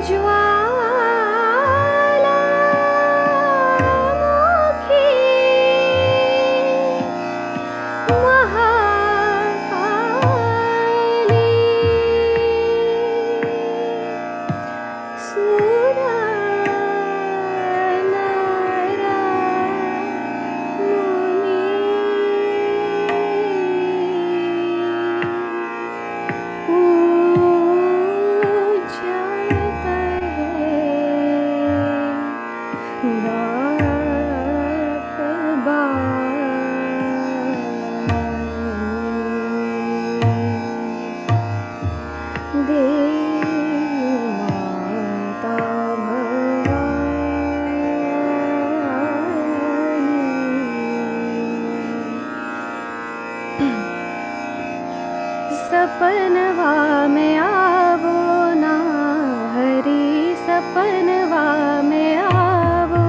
[SPEAKER 8] ज्वालामुखी महाकाली सुरनरमुनि पूजत है बाप बानी देवी माता भवानी सपनवा में आवो ना हरी सपनवा में आवो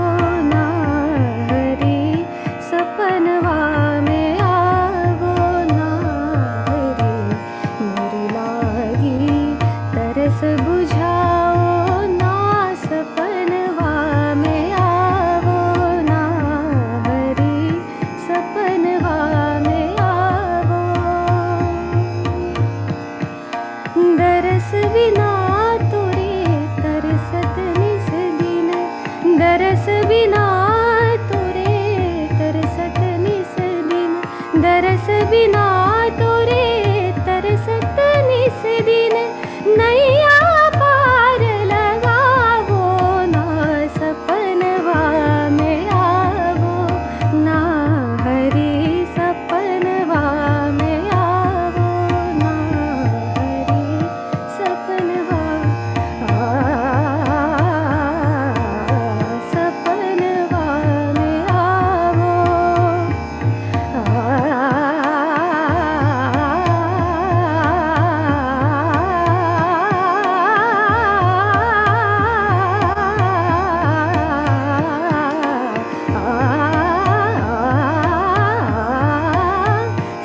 [SPEAKER 8] ना हरी सपनवा में आवो ना हरी मोरी लागी तरस बुझाओ ना सपनवा में आवो ना हरी सपनवा में आवो दरस बिना तुरे तरसत निस दिन दरस बिना तुरे तरसत निस दिन दरस बिना तुरे तरसत निस दिन नैया पार लगावो ना सपनवा में आवो ना हरी सपनवा में आवो ना हरी सपनवा सपनवा में आवो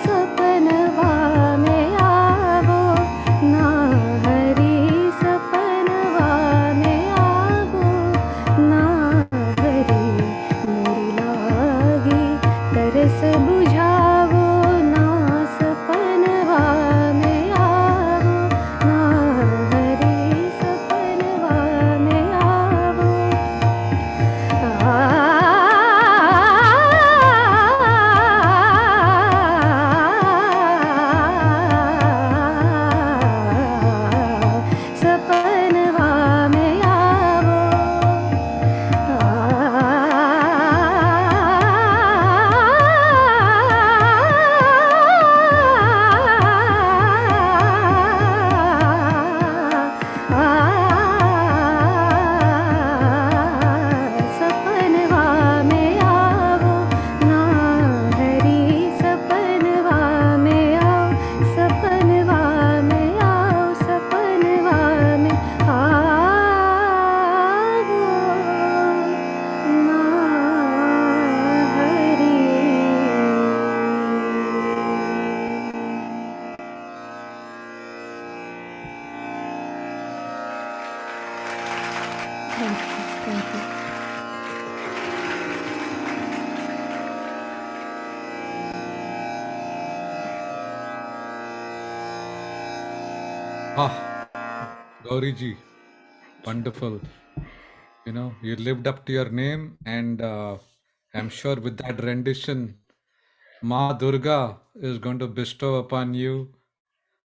[SPEAKER 8] सपनवा में आवो ना हरी सपनवा में आवो ना हरी मोरी लागी तरस बुझावो ना सपनवा में आवो ना हरी सपनवा में आवो सपनवा में आवो सपनवा में आवो ना हरी सपनवा में आओ सपनवा में आओ सपनवा में आवो ना Hari thank you
[SPEAKER 1] Gauri ji, wonderful. You lived up to your name, and I'm sure with that rendition, Ma Durga is going to bestow upon you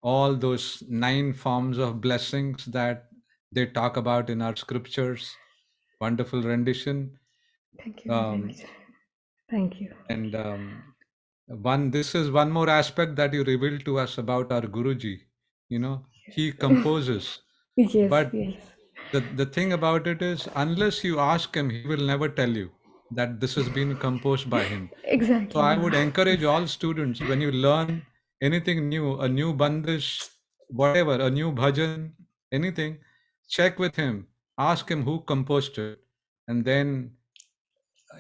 [SPEAKER 1] all those 9 forms of blessings that they talk about in our scriptures. Wonderful rendition.
[SPEAKER 8] Thank you very much. Thank you.
[SPEAKER 1] And this is one more aspect that you revealed to us about our Guruji. He composes.
[SPEAKER 8] Yes,
[SPEAKER 1] But
[SPEAKER 8] yes.
[SPEAKER 1] the thing about it is, unless you ask him, he will never tell you that this has been composed by him.
[SPEAKER 8] Exactly.
[SPEAKER 1] So I would encourage all students, when you learn anything new, a new bandish, whatever, a new bhajan, anything, check with him, ask him who composed it. And then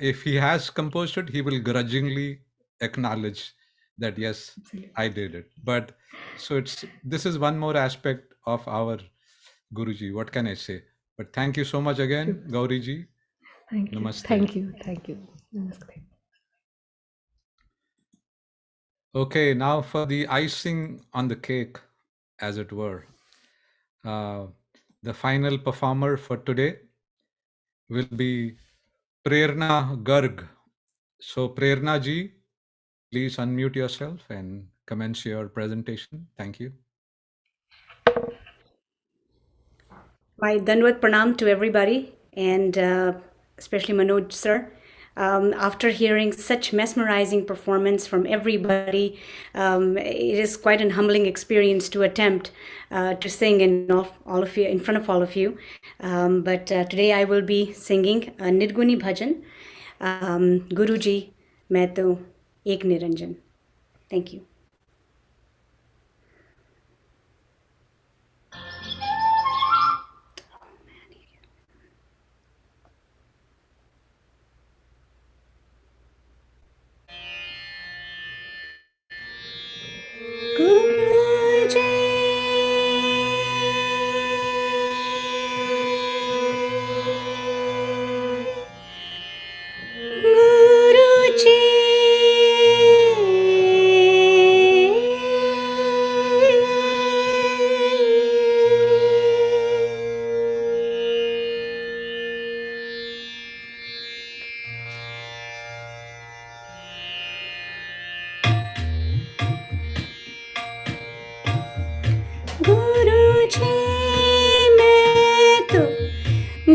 [SPEAKER 1] if he has composed it, he will grudgingly acknowledge that, yes, I did it. But so this is one more aspect of our Guruji. What can I say? But thank you so much again, Gauri ji.
[SPEAKER 8] Thank you.
[SPEAKER 1] Namaste.
[SPEAKER 8] Thank you. Thank you. Namaste.
[SPEAKER 1] Okay, now for the icing on the cake, as it were. The final performer for today will be Prerna Garg. So, Prerna ji, please unmute yourself and commence your presentation. Thank you.
[SPEAKER 9] My Dandavat Pranam to everybody, and especially Manoj sir. After hearing such mesmerizing performance from everybody, it is quite an humbling experience to attempt to sing in all of you, in front of all of you. But today I will be singing a Nirguni Bhajan, Guruji, Main To Ek Niranjan. Thank you.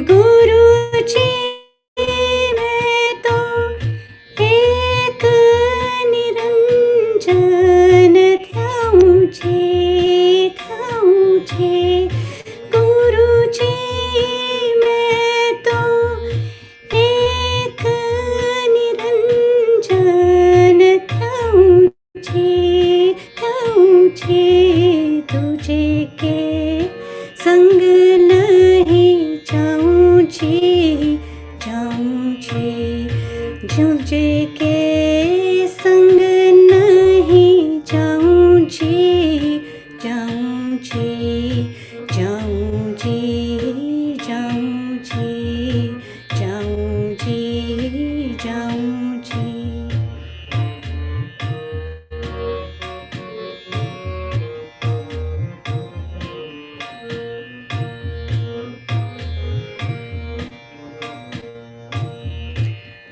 [SPEAKER 9] गुरुजी मैं तो एक निरंजन ध्याऊं छे गुरुजी मैं तो एक निरंजन ध्याऊं छे तुझे के संग नहीं जाऊं छे तुझे के संग नहीं जाऊं छे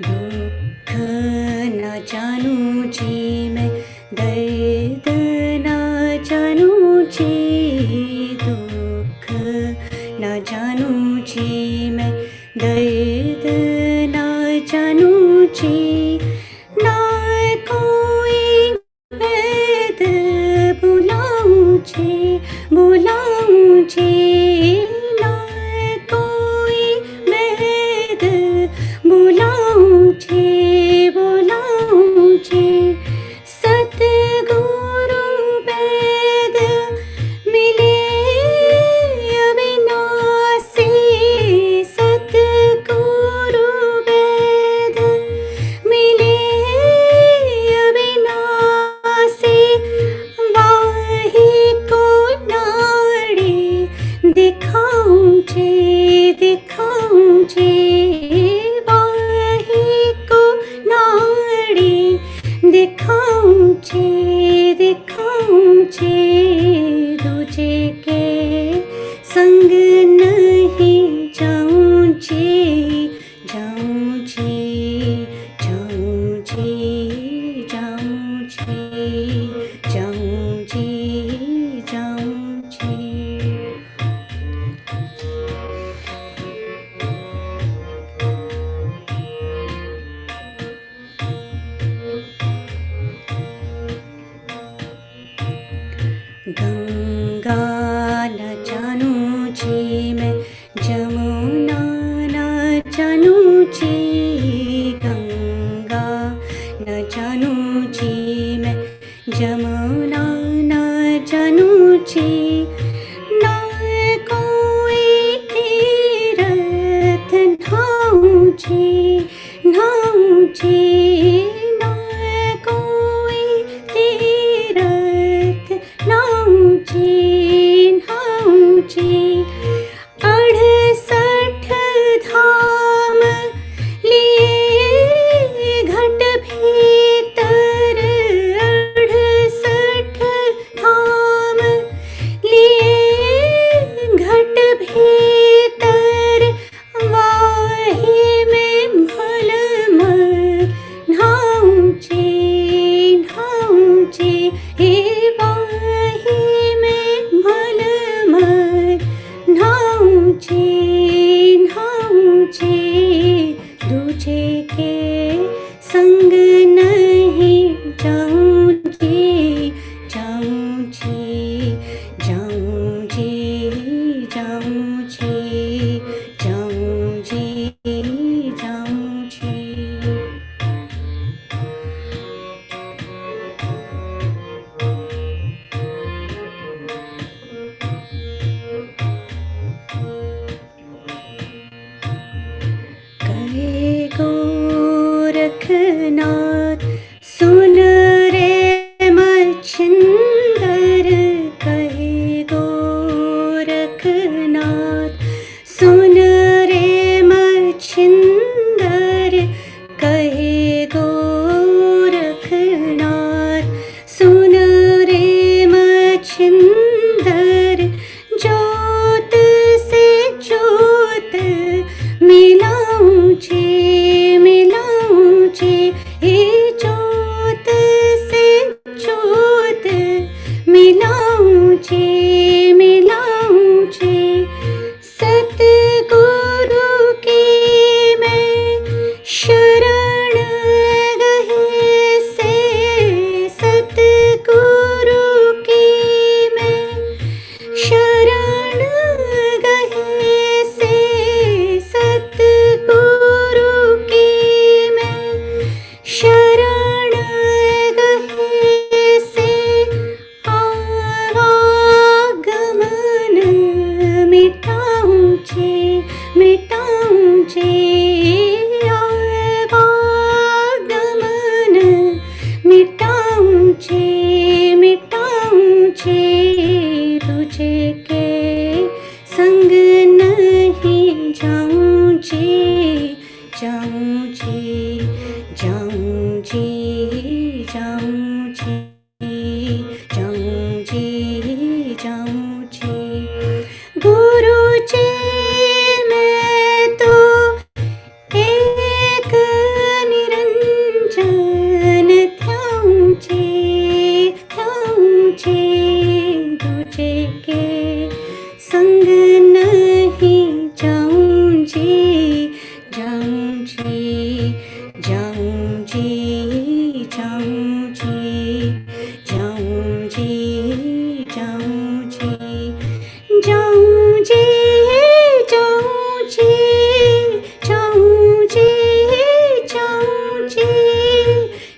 [SPEAKER 9] दुख न जानूं जी मैं दर्द न जानूं जी दुख न जानूं जी मैं दर्द न जानूं जी ना कोई वेद बुलाऊं छे ना कोई वेद बुलाऊं छे सतगुरु वेद मिले अविनाशी सतगुरु वेद मिले अविनाशी वाही को नाड़ी दिखाऊं छे वाही को नाड़ी दिखाऊं छे तुझे के संग नहीं जाऊं छे गंगा न जानूं जी मैं जमुना न जानूं जी गंगा न जानूं जी मैं जमुना न जानूं जी ना कोई तीरथ नहाऊं जी ना कोई तीरथ नहाऊं जी अढ़ गोरखनाथ सुन रे मच्छिंदर कहे गोरखनाथ सुन रे मच्छिंदर कहे गोरखनाथ सुन रे मच्छिंदर जोत से जोत मिलाऊं छे हे जोत से जोत मिलाऊं छे सतगुरु की मैं शरण गहे से सतगुरु की मैं शरण गहे से सतगुरु की मैं शरण गहे से आवागमन मिटाऊं छे आवागमन मिटाऊं छे तुझे के संग नहीं जाऊं छे जाऊं छे जाऊं छे जाऊं छे जाऊं छे जाऊं छे गुरु जी मैं तो एक निरंजन थ्याऊं छे तुझे के संग नहीं जाऊं छे जाऊं छे जाऊं छे जाऊं छे जाऊं छे जाऊं छे जाऊं छे जाऊं छे जाऊं छे जाऊं छे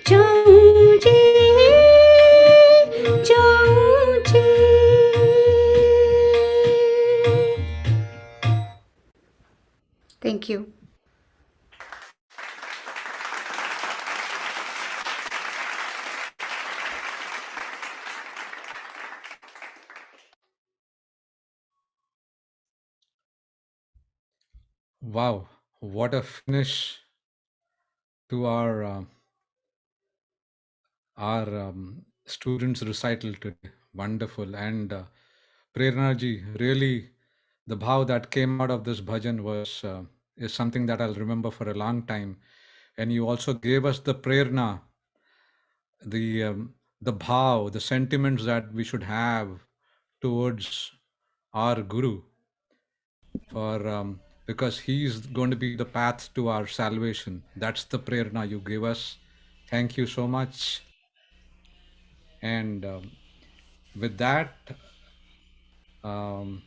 [SPEAKER 9] जाऊं छे जाऊं छे Thank you.
[SPEAKER 1] Wow, what a finish to our students' recital today. Wonderful. And Prerna ji, really, the bhav that came out of this bhajan was is something that I'll remember for a long time. And you also gave us the prerna, the bhav, the sentiments that we should have towards our guru, for because he's going to be the path to our salvation. That's the prerna you gave us. Thank you so much. And with that, um,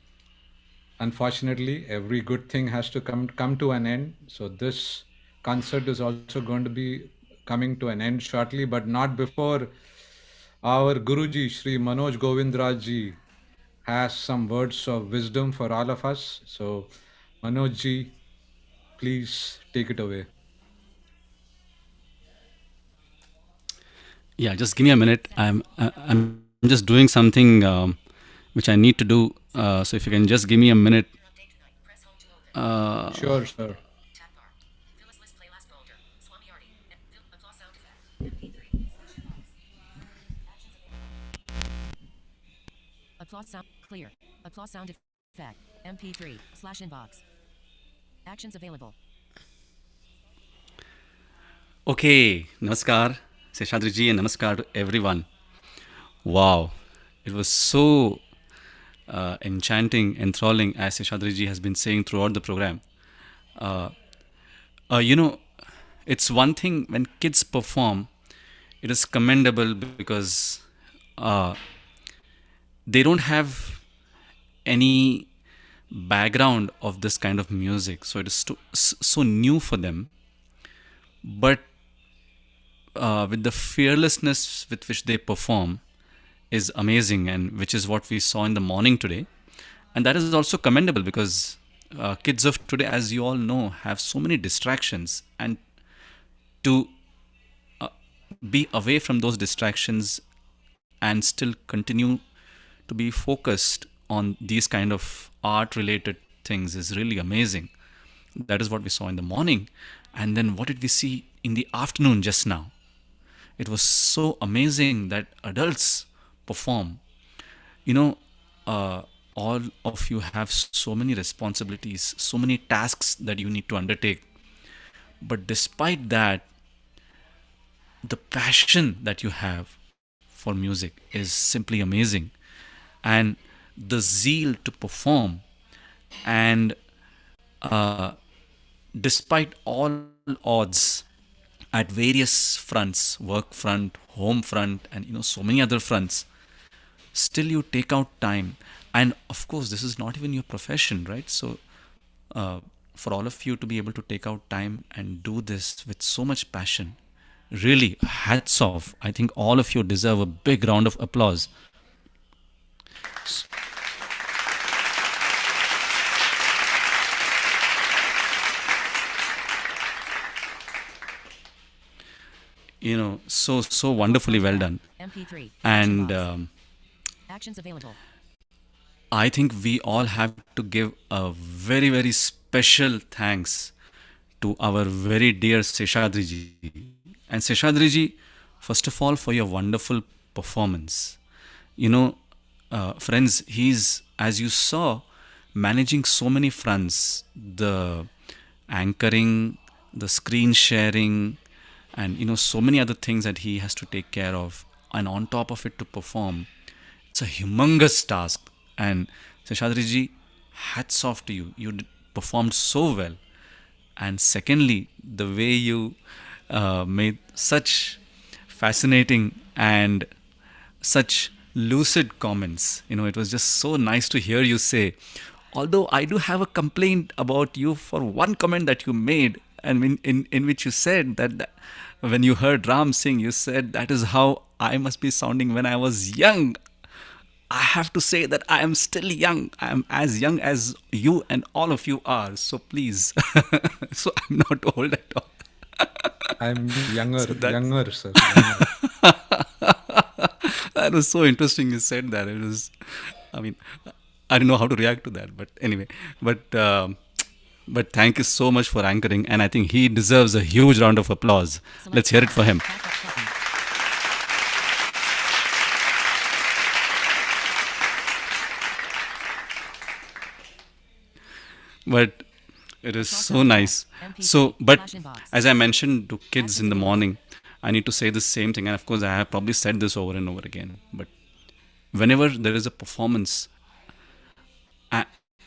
[SPEAKER 1] unfortunately, every good thing has to come to an end. So this concert is also going to be coming to an end shortly, but not before our Guruji, Sri Manoj Govindraj ji, has some words of wisdom for all of us. So, Manoj ji, please take it away.
[SPEAKER 10] Yeah, just give me a minute. I'm just doing something which I need to do. So if you can just give me a minute.
[SPEAKER 1] Sure, sir.
[SPEAKER 11] Applause sound clear. Applause sound effect. MP3/inbox. Actions available.
[SPEAKER 10] Okay, Namaskar, Seshadriji, and Namaskar to everyone. Wow, it was so enchanting, enthralling, as Seshadriji has been saying throughout the program. You know, it's one thing when kids perform, it is commendable because they don't have any background of this kind of music, so it is so new for them. But with the fearlessness with which they perform is amazing, and which is what we saw in the morning today. And that is also commendable because kids of today, as you all know, have so many distractions, and to be away from those distractions and still continue to be focused on these kind of art related things is really amazing. That is what we saw in the morning. And then what did we see in the afternoon just now? It was so amazing that adults perform. You know, all of you have so many responsibilities, so many tasks that you need to undertake. But despite that, the passion that you have for music is simply amazing. And the zeal to perform, and despite all odds at various fronts, work front, home front, and so many other fronts, still you take out time. And of course this is not even your profession, right? So for all of you to be able to take out time and do this with so much passion, really hats off. I think all of you deserve a big round of applause. So wonderfully well done.
[SPEAKER 11] MP3.
[SPEAKER 10] And
[SPEAKER 11] Actions available.
[SPEAKER 10] I think we all have to give a very, very special thanks to our very dear Seshadriji. And Seshadriji, first of all, for your wonderful performance. Friends, he's, as you saw, managing so many fronts: the anchoring, the screen sharing, and so many other things that he has to take care of. And on top of it, to perform, it's a humongous task. And Seshadriji, hats off to you. You performed so well. And secondly, the way you made such fascinating and such lucid comments. It was just so nice to hear you say. Although I do have a complaint about you for one comment that you made, and in which you said that when you heard Ram sing, you said that is how I must be sounding when I was young. I have to say that I am still young. I am as young as you and all of you are. So please. So I'm not old at all.
[SPEAKER 1] I'm younger,
[SPEAKER 10] So that-
[SPEAKER 1] younger, sir. Younger.
[SPEAKER 10] That was so interesting you said that. It was, I mean, I didn't know how to react to that. But anyway, but thank you so much for anchoring. And I think he deserves a huge round of applause. Let's hear it for him.
[SPEAKER 11] Back up button.
[SPEAKER 10] But it is so nice. So, but as I mentioned to kids in the morning, I need to say the same thing. And of course, I have probably said this over and over again. But whenever there is a performance,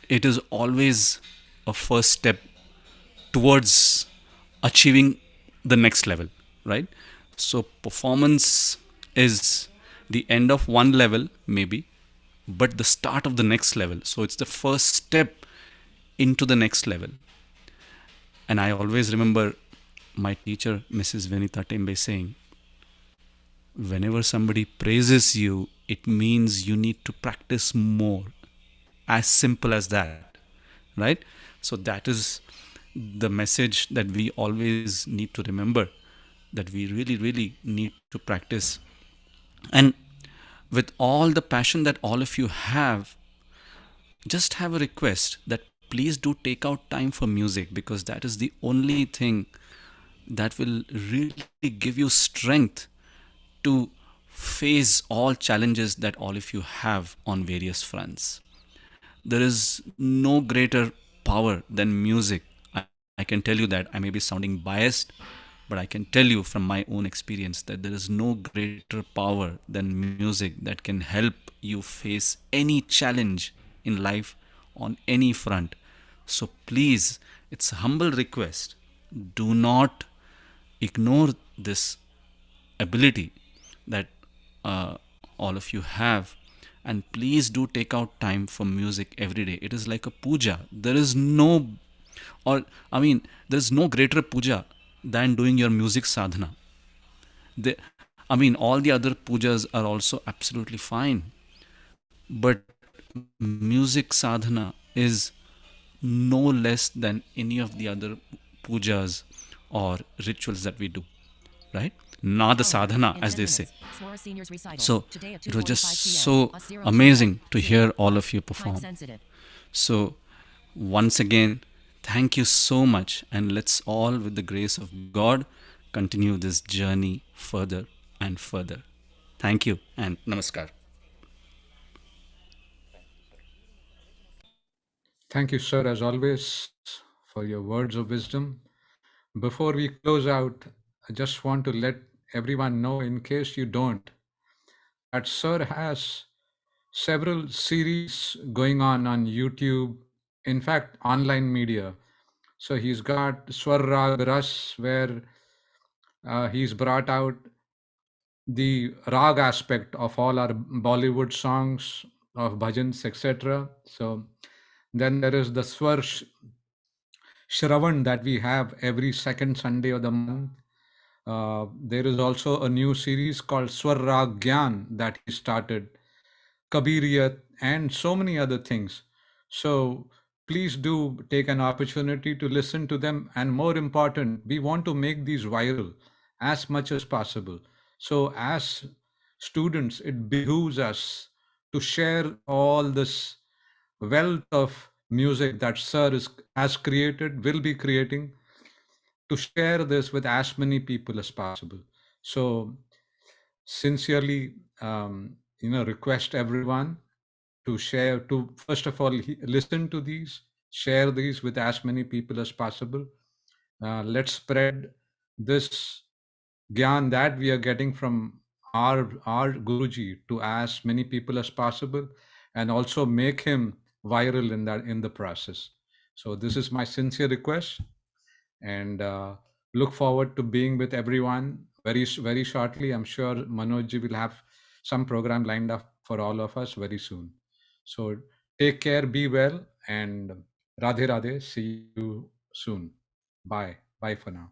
[SPEAKER 10] it is always a first step towards achieving the next level, right? So, performance is the end of one level, maybe, but the start of the next level. So, it's the first step into the next level. And I always remember my teacher, Mrs. Vinita Tembe, saying, whenever somebody praises you, it means you need to practice more. As simple as that, right? So that is the message that we always need to remember, that we really, really need to practice. And with all the passion that all of you have, just have a request that please do take out time for music, because that is the only thing that will really give you strength to face all challenges that all of you have on various fronts. There is no greater power than music. I can tell you that. I may be sounding biased, but I can tell you from my own experience that there is no greater power than music that can help you face any challenge in life on any front. So please, it's a humble request. Do not ignore this ability that all of you have. And please do take out time for music every day. It is like a puja. There is no greater puja than doing your music sadhana. All the other pujas are also absolutely fine. But music sadhana is no less than any of the other pujas or rituals that we do, right? Nada sadhana, as they say. So it was just so amazing to hear all of you perform. So once again, thank you so much, and let's all, with the grace of God, continue this journey further and further. Thank you and namaskar.
[SPEAKER 1] Thank you, sir, as always, for your words of wisdom. Before we close out, I just want to let everyone know, in case you don't, that sir has several series going on YouTube, in fact, online media. So he's got Swarras Ras, where he's brought out the rag aspect of all our Bollywood songs, of bhajans, etc. So then there is the Shravan that we have every second Sunday of the month. There is also a new series called Swarrag Gyan that he started, Kabiriyat, and so many other things. So please do take an opportunity to listen to them. And more important, we want to make these viral as much as possible. So as students, it behooves us to share all this wealth of music that sir has created, will be creating, to share this with as many people as possible. So sincerely, request everyone to share, to first of all listen to these, share these with as many people as possible. Let's spread this gyan that we are getting from our Guruji to as many people as possible, and also make him viral in the process. So this is my sincere request, and look forward to being with everyone very shortly. I'm sure Manoj ji will have some program lined up for all of us very soon. So take care, be well, and Radhe Radhe. See you soon. Bye for now.